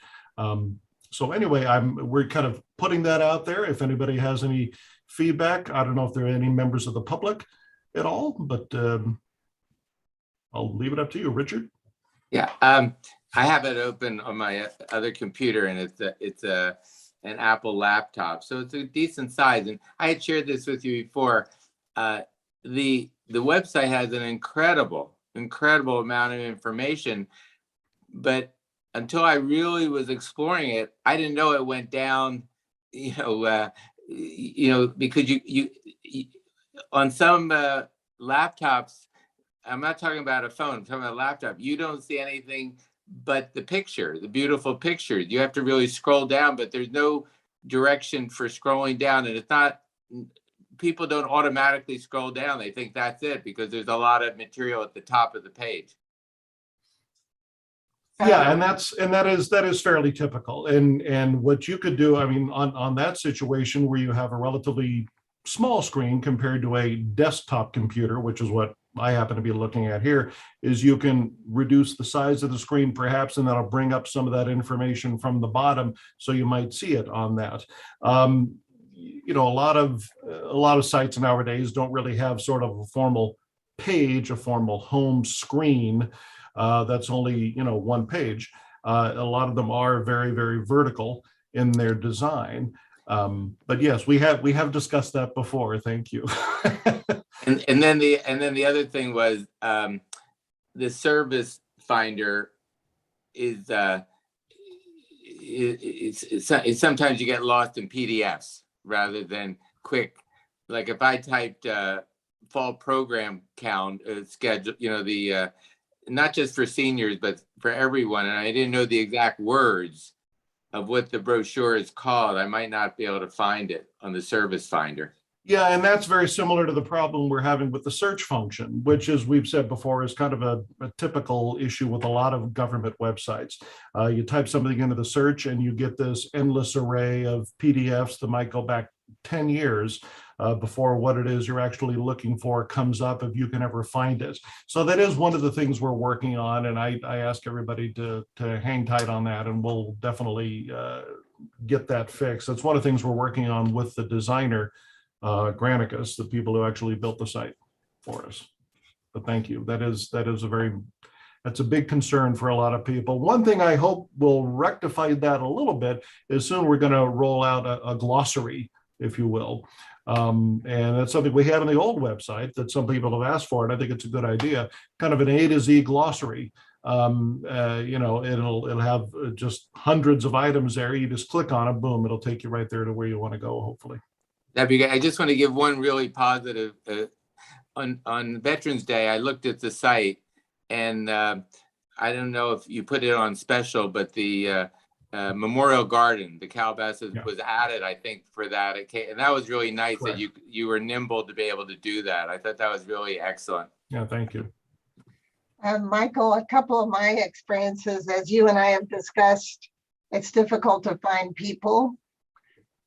So anyway, we're kind of putting that out there. If anybody has any feedback, I don't know if there are any members of the public at all, but I'll leave it up to you, Richard. Yeah, I have it open on my other computer, and it's an Apple laptop, so it's a decent size. And I had shared this with you before. The website has an incredible amount of information, but until I really was exploring it, I didn't know it went down. Because you on some laptops. I'm not talking about a phone, I'm talking about a laptop. You don't see anything but the picture, the beautiful pictures. You have to really scroll down, but there's no direction for scrolling down. And it's not, people don't automatically scroll down. They think that's it because there's a lot of material at the top of the page. Yeah, and that is fairly typical. And what you could do, I mean, on that situation where you have a relatively small screen compared to a desktop computer, which is what I happen to be looking at here, is you can reduce the size of the screen perhaps, and that'll bring up some of that information from the bottom, so you might see it on that. A lot of sites nowadays don't really have sort of a formal page, a formal home screen that's only one page. A lot of them are very vertical in their design. But yes, we have discussed that before. Thank you. And then the other thing was the service finder is sometimes you get lost in PDFs rather than quick. Like if I typed fall program count schedule, not just for seniors but for everyone, and I didn't know the exact words of what the brochure is called, I might not be able to find it on the service finder. Yeah, and that's very similar to the problem we're having with the search function, which, as we've said before, is kind of a typical issue with a lot of government websites. You type something into the search and you get this endless array of PDFs that might go back 10 years before what it is you're actually looking for comes up, if you can ever find it. So that is one of the things we're working on, and I ask everybody to hang tight on that, and we'll definitely get that fixed. That's one of the things we're working on with the designer, Granicus, the people who actually built the site for us. But thank you. That's a big concern for a lot of people. One thing I hope will rectify that a little bit is soon we're going to roll out a glossary, if you will. And that's something we had on the old website that some people have asked for, and I think it's a good idea, kind of an A to Z glossary. It'll have just hundreds of items there. You just click on it, boom, it'll take you right there to where you want to go, hopefully. That'd be good. I just want to give one really positive. On Veterans Day, I looked at the site, and I don't know if you put it on special, but the Memorial Garden, the Calabasas, was added, I think, for that. And that was really nice. Correct. That you were nimble to be able to do that. I thought that was really excellent. Yeah, thank you. Michael, a couple of my experiences, as you and I have discussed, it's difficult to find people.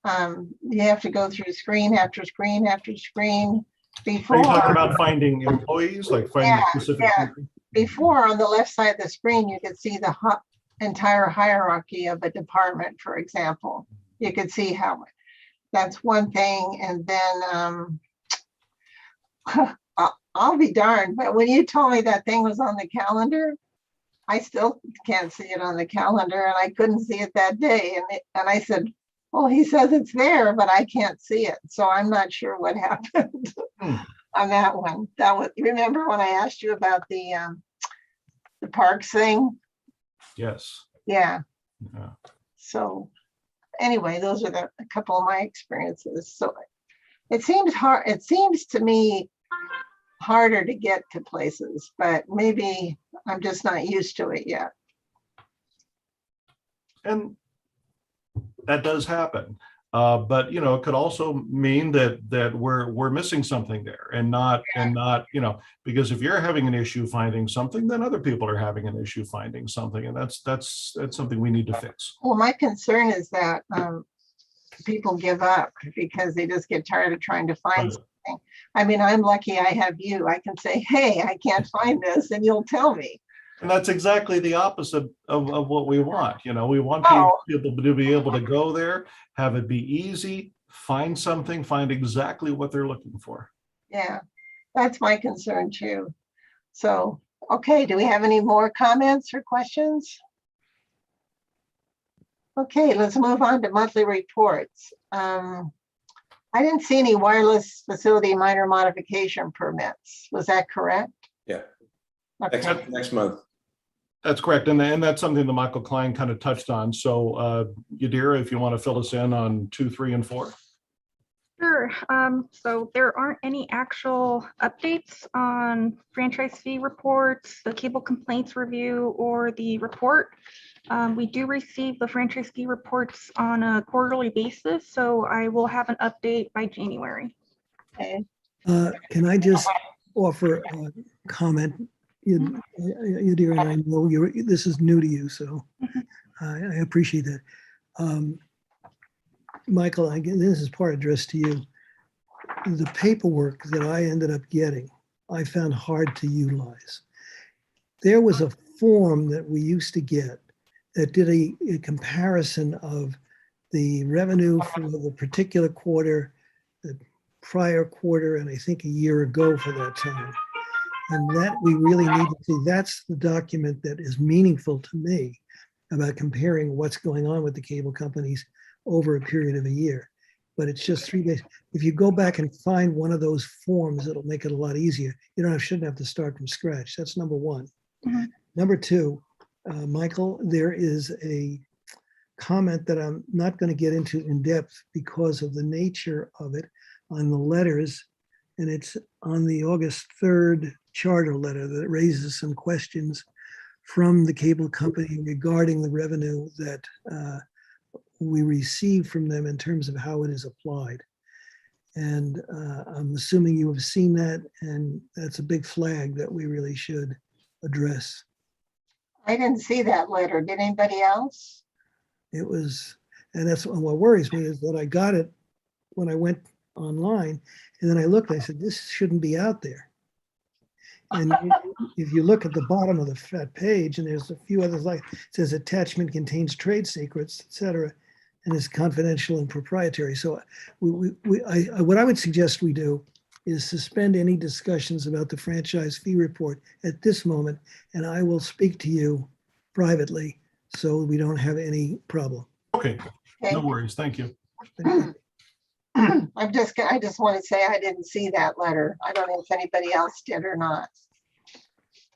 You have to go through screen after screen after screen. Before, are you talking about finding employees, like finding specific people? Before, on the left side of the screen, you could see the entire hierarchy of a department, for example. You could see how that's one thing. And then I'll be darned, but when you told me that thing was on the calendar, I still can't see it on the calendar, and I couldn't see it that day. And I said, well, he says it's there, but I can't see it. So I'm not sure what happened on that one. Remember when I asked you about the parks thing? Yes. Yeah. So anyway, those are a couple of my experiences. So it seems hard. It seems to me harder to get to places, but maybe I'm just not used to it yet. And that does happen, but it could also mean that we're missing something there, and not because if you're having an issue finding something, then other people are having an issue finding something, and that's something we need to fix. Well, my concern is that people give up because they just get tired of trying to find Right. something. I mean, I'm lucky I have you. I can say, hey, I can't find this, and you'll tell me. And that's exactly the opposite of what we want. You know, we want Oh. people to be able to go there, have it be easy, find something, find exactly what they're looking for. Yeah, that's my concern too. So, okay, do we have any more comments or questions? Okay, let's move on to monthly reports. I didn't see any wireless facility minor modification permits. Was that correct? Yeah. Okay, Next month. That's correct. And that's something that Michael Klein kind of touched on. So Yadira, if you want to fill us in on 2, 3, and 4. Sure. So there aren't any actual updates on franchise fee reports, the cable complaints review, or the report. We do receive the franchise fee reports on a quarterly basis, so I will have an update by January. okay. Can I just offer a comment? Yadira, and I know this is new to you, so I appreciate that. Michael, this is part addressed to you. The paperwork that I ended up getting, I found hard to utilize. There was a form that we used to get that did a comparison of the revenue for the particular quarter, the prior quarter, and I think a year ago for that time. And that we really need to see. That's the document that is meaningful to me about comparing what's going on with the cable companies over a period of a year. But it's just 3 days. If you go back and find one of those forms, it'll make it a lot easier. You shouldn't have to start from scratch. That's number one. Mhm. Number two, Michael, there is a comment that I'm not going to get into in depth because of the nature of it on the letters. And it's on the August 3rd charter letter that raises some questions from the cable company regarding the revenue that we receive from them in terms of how it is applied. And I'm assuming you have seen that, and that's a big flag that we really should address. I didn't see that letter. Did anybody else? It was, and that's what worries me is that I got it when I went online, and then I looked, I said, this shouldn't be out there. And if you look at the bottom of that page, and there's a few others like, it says attachment contains trade secrets, et cetera, and is confidential and proprietary. So what I would suggest we do is suspend any discussions about the franchise fee report at this moment, and I will speak to you privately so we don't have any problem. Okay, Okay. no worries. Thank you. I just want to say I didn't see that letter. I don't know if anybody else did or not.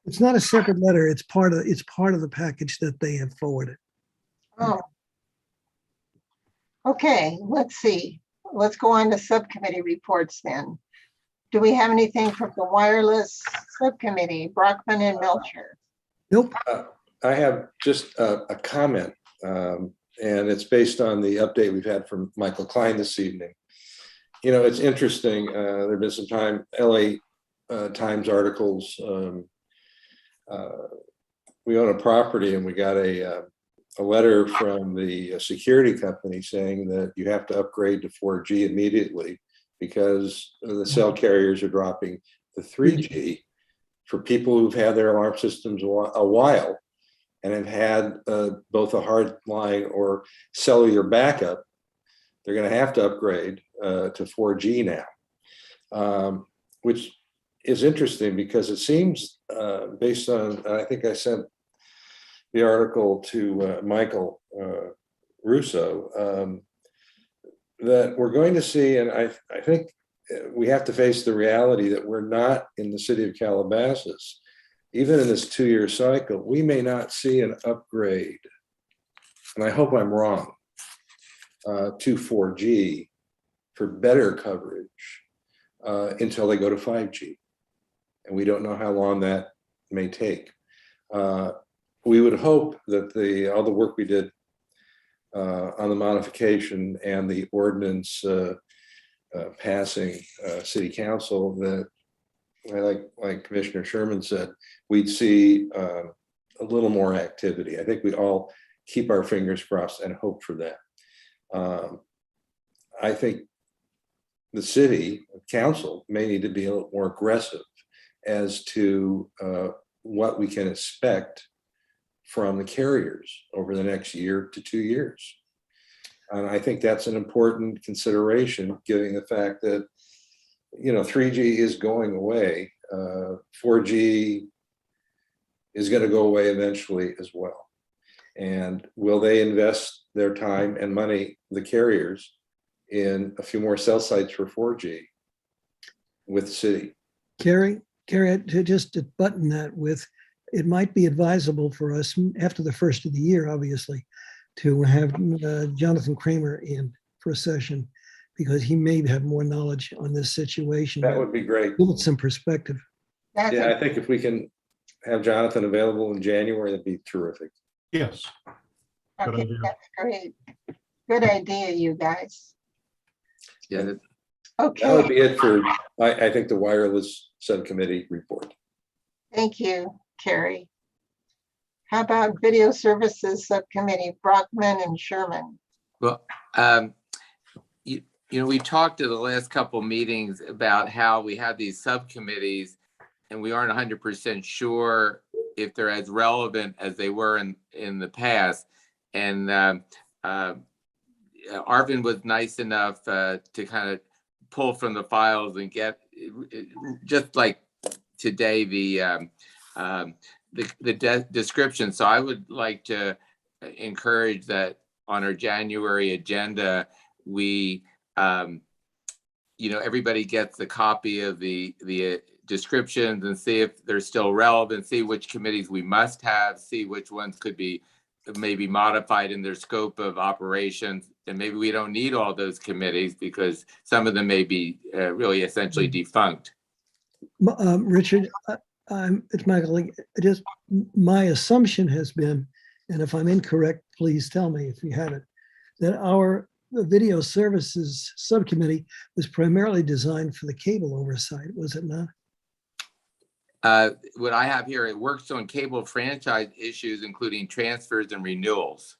It's not a separate letter. It's part of the package that they have forwarded. Oh. Okay, let's see. Let's go on to subcommittee reports then. Do we have anything from the wireless subcommittee, Brockman and Melcher? Nope. I have just a comment, and it's based on the update we've had from Michael Klein this evening. It's interesting. There have been some LA Times articles. We own a property, and we got a letter from the security company saying that you have to upgrade to 4G immediately because the cell carriers are dropping to 3G for people who've had their alarm systems a while and have had both a hard line or cellular backup. They're going to have to upgrade to 4G now, which is interesting because it seems based on, I think I sent the article to Michael Russo, that we're going to see, and I think we have to face the reality that we're not in the city of Calabasas. Even in this 2-year cycle, we may not see an upgrade, and I hope I'm wrong, to 4G for better coverage until they go to 5G. And we don't know how long that may take. We would hope that all the work we did on the modification and the ordinance passing city council, that like Commissioner Sherman said, we'd see a little more activity. I think we all keep our fingers crossed and hope for that. I think the city council may need to be a little more aggressive as to what we can expect from the carriers over the next year to 2 years. And I think that's an important consideration, given the fact that, 3G is going away. 4G is going to go away eventually as well. And will they invest their time and money, the carriers, in a few more cell sites for 4G with the city? Carrie, to just to button that with, it might be advisable for us after the first of the year, obviously, to have Jonathan Kramer in for a session, because he may have more knowledge on this situation. That would be great. Give it some perspective. That's Yeah, a- I think if we can have Jonathan available in January, that'd be terrific. Yes. Good Okay, idea. that's great. Good idea, you guys. Yeah, That would Okay, be it for, I think, the wireless subcommittee report. thank you, Carrie. How about video services subcommittee, Brockman and Sherman? well, we talked at the last couple meetings about how we have these subcommittees and we aren't 100% sure if they're as relevant as they were in the past. And Arvin was nice enough to kind of pull from the files and get, just like today, the description. So I would like to encourage that on our January agenda, we, everybody gets the copy of the descriptions and see if they're still relevant, see which committees we must have, see which ones could be maybe modified in their scope of operations. And maybe we don't need all those committees because some of them may be really essentially defunct. Richard, it's Michael. My assumption has been, and if I'm incorrect, please tell me if you have it, that our video services subcommittee was primarily designed for the cable oversight, was it not? What I have here, it works on cable franchise issues, including transfers and renewals.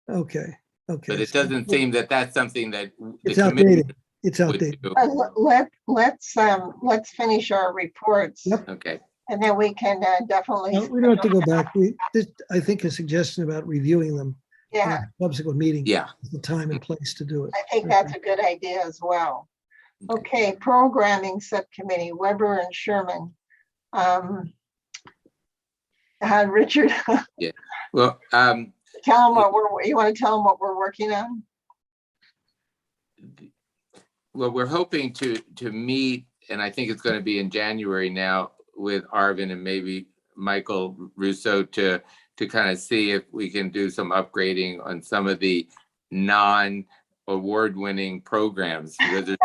Okay. But it doesn't seem that that's something that the It's committee outdated. It's would outdated. do. Let's finish our reports. Yep. Okay. And then we can definitely. No, we don't have to go back. I think a suggestion about reviewing them in Yeah, a subsequent meeting. Yeah. is the time and place to do it. I think that's a good idea as well. Okay, programming subcommittee, Weber and Sherman. Richard, Well, tell them you want to tell them what we're working on? well, we're hoping to meet, and I think it's going to be in January now, with Arvin and maybe Michael Russo to kind of see if we can do some upgrading on some of the non-award-winning programs, because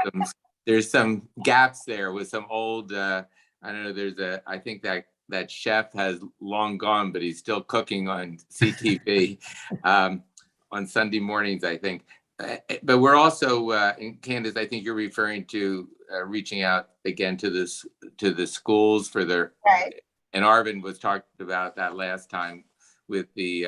there's some gaps there with some old, I don't know, I think that chef has long gone, but he's still cooking on CTV on Sunday mornings, I think. But we're also, and Candace, I think you're referring to reaching out again to the schools for their, Right. and Arvin was talked about that last time with the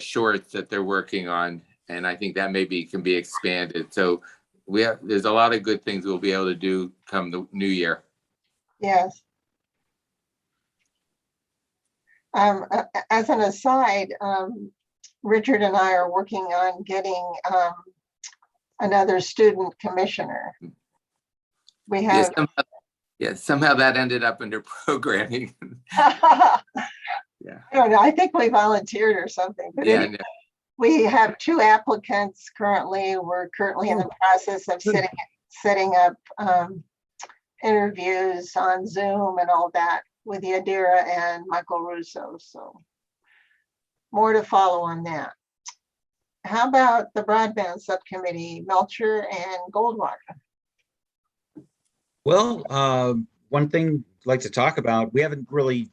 shorts that they're working on, and I think that maybe can be expanded. So there's a lot of good things we'll be able to do come the new year. Yes. As an aside, Richard and I are working on getting another student commissioner. We have. Somehow that ended up under programming. Yeah. I don't know. I think we volunteered or something, but Yeah. anyway, we have 2 applicants currently. We're currently in the process of setting up interviews on Zoom and all that with Yadira and Michael Russo. So more to follow on that. How about the broadband subcommittee, Melcher and Goldwater? Well, one thing I'd like to talk about, we haven't really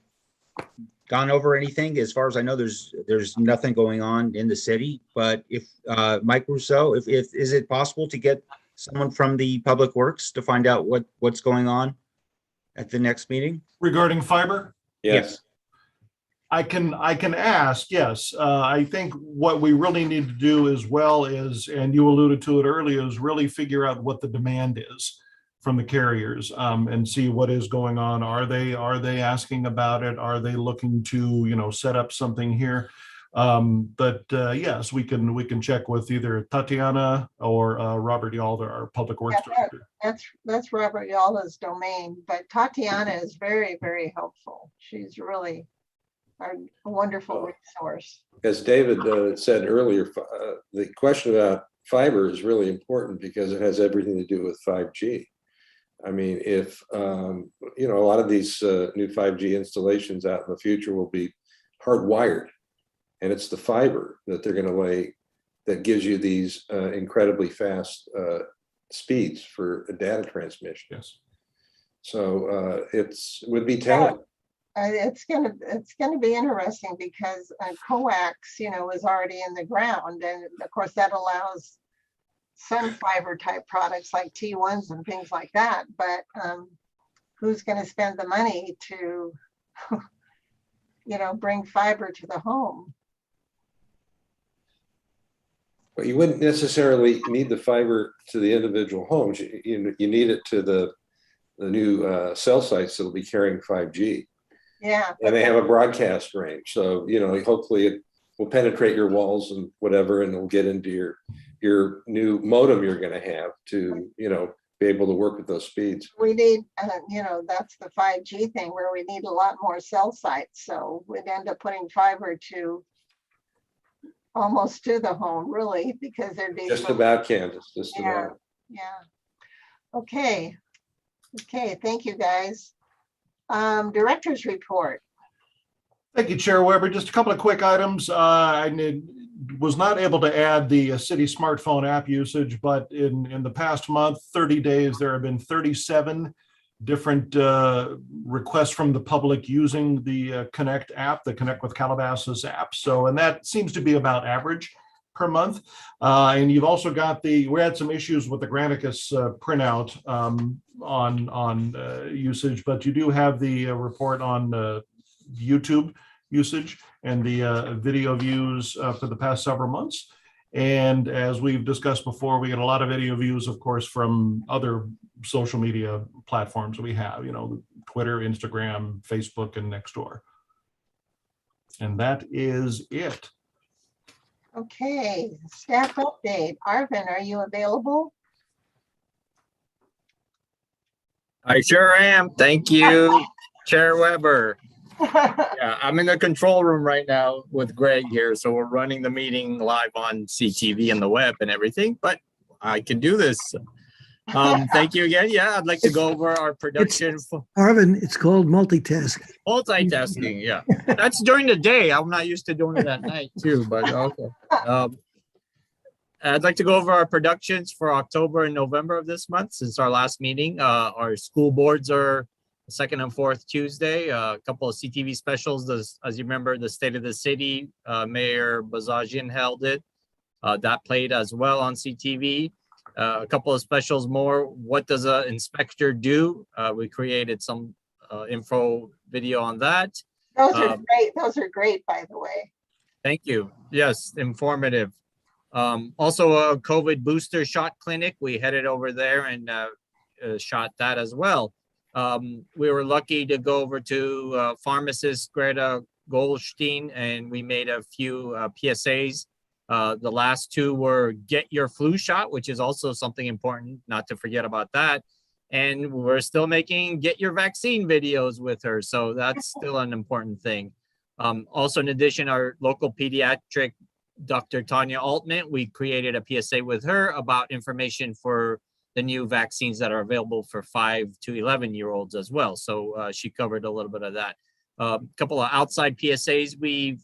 gone over anything. As far as I know, there's nothing going on in the city, but if Mike Rousseau, if is it possible to get someone from the Public Works to find out what's going on at the next meeting? Regarding fiber? Yes. I can ask, yes. I think what we really need to do as well is, and you alluded to it earlier, is really figure out what the demand is from the carriers, and see what is going on. Are they asking about it? Are they looking to, set up something here? But yes, we can check with either Tatiana or Robert Yalder, our public works director. That's Robert Yala's domain, but Tatiana is very, very helpful. She's really a wonderful resource. As David said earlier, the question about fiber is really important because it has everything to do with 5G. I mean, if, a lot of these new 5G installations out in the future will be hardwired, and it's the fiber that they're going to lay that gives you these incredibly fast speeds for data transmission. Yes. So would be telling. It's gonna be interesting because coax, is already in the ground, and of course that allows some fiber type products like T1s and things like that. But who's going to spend the money to, bring fiber to the home? But you wouldn't necessarily need the fiber to the individual homes. You need it to the new cell sites that'll be carrying 5G. Yeah. And they have a broadcast range. So, hopefully it will penetrate your walls and whatever, and it'll get into your new modem you're going to have to, be able to work with those speeds. We need, that's the 5G thing where we need a lot more cell sites. So we'd end up putting fiber to almost to the home, really, because there'd be Just about, Candace, just about. Yeah. Okay. Thank you, guys. Director's report. Thank you, Chair Weber. Just a couple of quick items. I was not able to add the city smartphone app usage, but in the past month, 30 days, there have been 37 different requests from the public using the Connect app, the Connect with Calabasas app. So, and that seems to be about average per month. And you've also got we had some issues with the Granicus printout on usage, but you do have the report on YouTube usage and the video views for the past several months. And as we've discussed before, we get a lot of video views, of course, from other social media platforms we have, Twitter, Instagram, Facebook, and Nextdoor. And that is it. Okay, staff update. Arvin, are you available? I sure am. Thank you, Chair Weber. Yeah, I'm in the control room right now with Greg here. So we're running the meeting live on CTV and the web and everything, but I can do this. Thank you again. Yeah, I'd like to go over our production. Arvin, it's called multitasking. Multitasking, yeah. That's during the day. I'm not used to doing it at night too, but okay. I'd like to go over our productions for October and November of this month since our last meeting. Our school boards are second and fourth Tuesday. A couple of CTV specials. As you remember, the State of the City, Mayor Bazagian held it. That played as well on CTV. A couple of specials more. What does an inspector do? We created some info video on that. Those are great. Those are great, by the way. Thank you. Yes, informative. Also a COVID booster shot clinic. We headed over there and shot that as well. We were lucky to go over to pharmacist Greta Goldstein, and we made a few PSAs. The last two were get your flu shot, which is also something important, not to forget about that. And we're still making get your vaccine videos with her. So that's still an important thing. Also, in addition, our local pediatric Dr. Tanya Altman, we created a PSA with her about information for the new vaccines that are available for 5 to 11-year-olds as well. So she covered a little bit of that. A couple of outside PSAs we've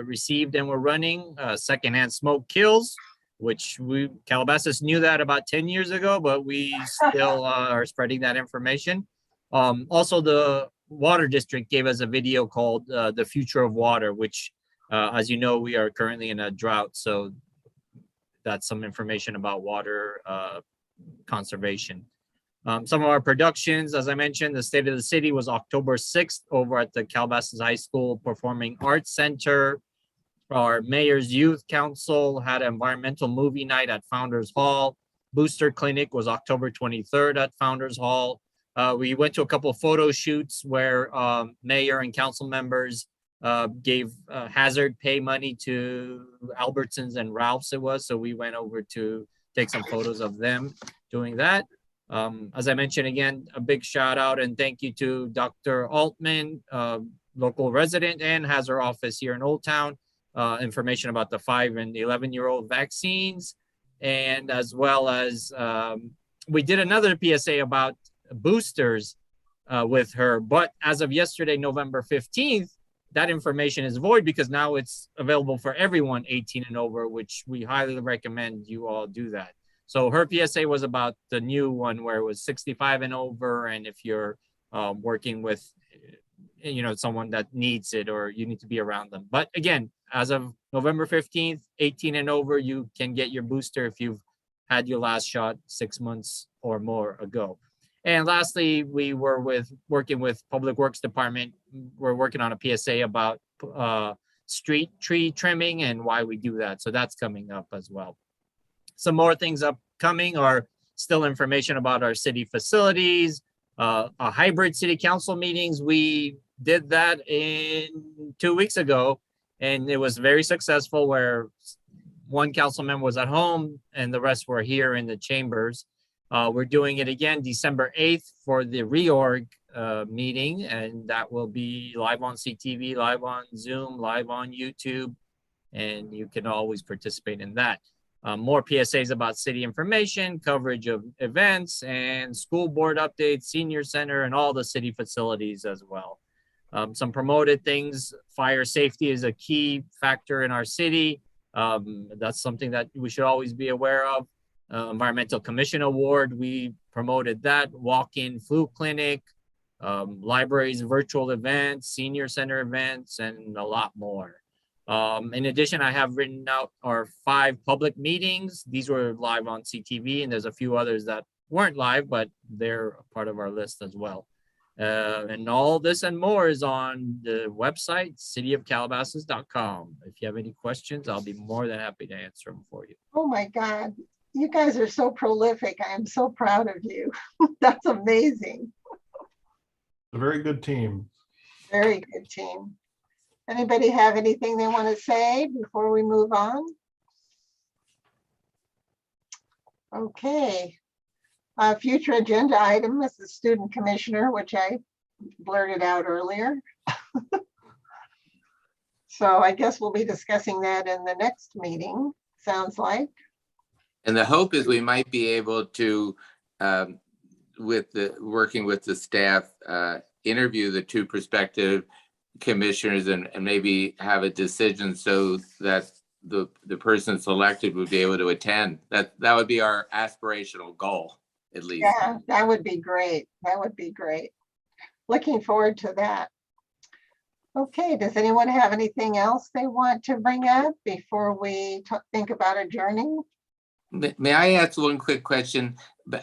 received and we're running. Secondhand smoke kills, which Calabasas knew that about 10 years ago, but we still are spreading that information. Also, the Water District gave us a video called The Future of Water, which, as you know, we are currently in a drought. So that's some information about water conservation. Some of our productions, as I mentioned, the State of the City was October 6th over at the Calabasas High School Performing Arts Center. Our Mayor's Youth Council had an environmental movie night at Founders Hall. Booster Clinic was October 23rd at Founders Hall. We went to a couple of photo shoots where mayor and council members gave hazard pay money to Albertsons and Ralph's it was. So we went over to take some photos of them doing that. As I mentioned, again, a big shout out and thank you to Dr. Altman, local resident, and has her office here in Old Town. Information about the 5 and 11-year-old vaccines. And as well as we did another PSA about boosters with her. But as of yesterday, November 15th, that information is void because now it's available for everyone 18 and over, which we highly recommend you all do that. So her PSA was about the new one where it was 65 and over. And if you're working with, someone that needs it or you need to be around them. But again, as of November 15th, 18 and over, you can get your booster if you've had your last shot 6 months or more ago. And lastly, we were working with Public Works Department. We're working on a PSA about street tree trimming and why we do that. So that's coming up as well. Some more things upcoming are still information about our city facilities, a hybrid city council meetings. We did that 2 weeks ago, and it was very successful where one council member was at home and the rest were here in the chambers. We're doing it again December 8th for the reorg meeting, and that will be live on CTV, live on Zoom, live on YouTube, and you can always participate in that. More PSAs about city information, coverage of events, and school board updates, senior center, and all the city facilities as well. Some promoted things, fire safety is a key factor in our city. That's something that we should always be aware of. Environmental Commission Award, we promoted that. Walk-in flu clinic, libraries, virtual events, senior center events, and a lot more. In addition, I have written out our 5 public meetings. These were live on CTV, and there's a few others that weren't live, but they're a part of our list as well. And all this and more is on the website, cityofcalabasas.com. If you have any questions, I'll be more than happy to answer them for you. Oh my God, you guys are so prolific. I am so proud of you. That's amazing. A very good team. Very good team. Anybody have anything they want to say before we move on? Okay. Future agenda item is the student commissioner, which I blurted out earlier. So I guess we'll be discussing that in the next meeting, sounds like. And the hope is we might be able to, working with the staff, interview the 2 prospective commissioners and maybe have a decision so that the person selected would be able to attend. That would be our aspirational goal, at least. Yeah, that would be great. That would be great. Looking forward to that. Okay, does anyone have anything else they want to bring up before we think about adjourning? May I ask one quick question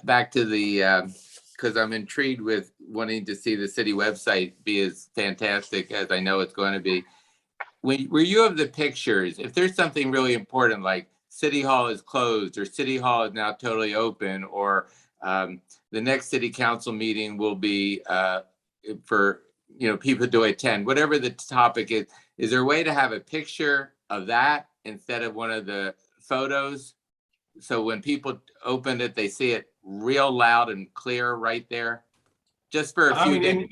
back to the, because I'm intrigued with wanting to see the city website be as fantastic as I know it's going to be. Where you have the pictures, if there's something really important like City Hall is closed or City Hall is now totally open, or the next city council meeting will be for people to attend, whatever the topic is there a way to have a picture of that instead of one of the photos? So when people open it, they see it real loud and clear right there. Just for a few days.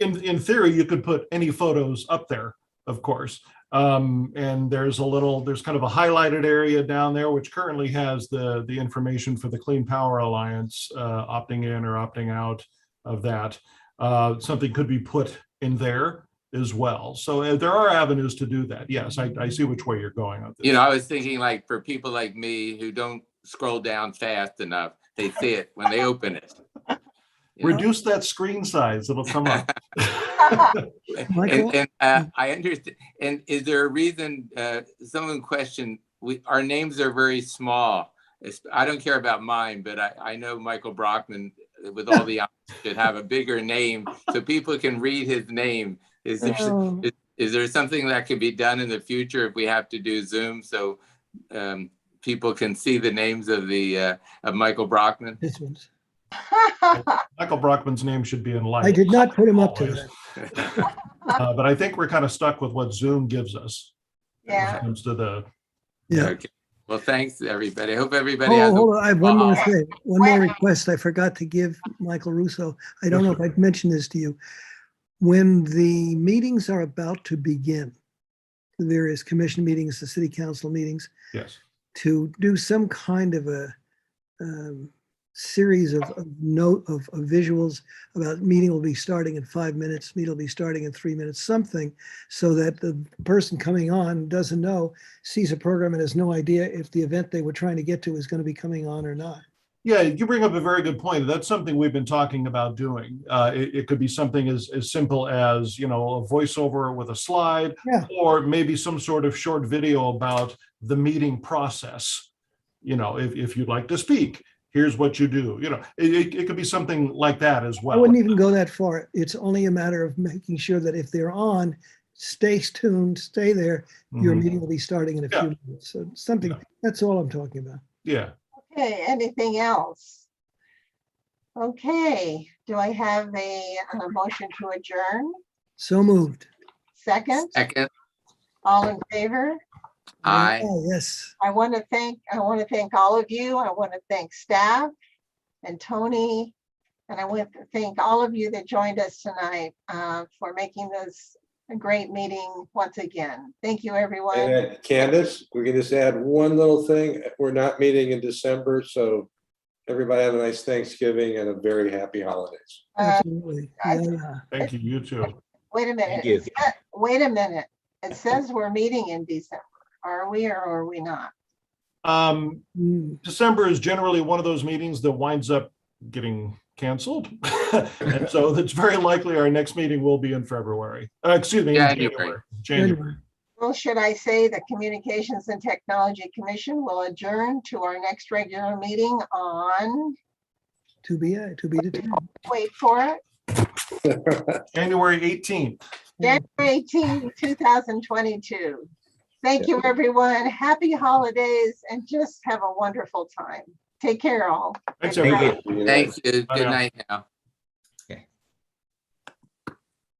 In theory, you could put any photos up there, of course. And there's kind of a highlighted area down there, which currently has the information for the Clean Power Alliance, opting in or opting out of that. Something could be put in there as well. So there are avenues to do that. Yes, I see which way you're going on this. I was thinking like for people like me who don't scroll down fast enough, they see it when they open it. Reduce that screen size, it'll come up. and I understand. And is there a reason someone questioned, our names are very small. I don't care about mine, but I know Michael Brockman with all the options, should have a bigger name so people can read his name. Is there, Oh. is there something that could be done in the future if we have to do Zoom so people can see the names of the of Michael Brockman? This one's. Michael Brockman's name should be in light. I did not put him up to always. that. But I think we're kind of stuck with what Zoom gives us. When Yeah. it comes to the, Yeah. Okay. Well, thanks, everybody. I hope everybody Oh, has. hold on. I have one more Wow. thing, one more request I forgot to give Michael Russo. I don't know if I'd mentioned this to you. When the meetings are about to begin, the various commission meetings, the city council meetings, yes. to do some kind of a series of visuals about meeting will be starting in 5 minutes, meeting will be starting in 3 minutes, something, so that the person coming on doesn't know, sees a program and has no idea if the event they were trying to get to is going to be coming on or not. Yeah, you bring up a very good point. That's something we've been talking about doing. It could be something as simple as, a voiceover with a slide, Yeah. or maybe some sort of short video about the meeting process. If you'd like to speak, here's what you do. It could be something like that as I well. wouldn't even go that far. It's only a matter of making sure that if they're on, stay tuned, stay there. Your Mhm. meeting will be starting in a few minutes. So something, that's all I'm talking about. Yeah. Okay, anything else? Okay, do I have a motion to adjourn? So moved. Second, Second, all in favor? aye. Oh, yes. I want to thank all of you. I want to thank staff and Tony. And I want to thank all of you that joined us tonight for making this a great meeting once again. Thank you, everyone. And Candace, we can just add one little thing. We're not meeting in December, so everybody have a nice Thanksgiving and a very happy holidays. Absolutely. Yeah, yeah. Thank you. You too. Wait a minute. Thank you. Wait a minute. It says we're meeting in December. Are we or are we not? December is generally one of those meetings that winds up getting canceled. And so it's very likely our next meeting will be in February. Excuse me, in January. January. Well, should I say the Communications and Technology Commission will adjourn to our next regular meeting on, To be determined. wait for it, January 18th. January 18, 2022. Thank you, everyone. Happy holidays and just have a wonderful time. Take care all. Thanks, Thank everybody. you. Thank you. Bye Good now. night now.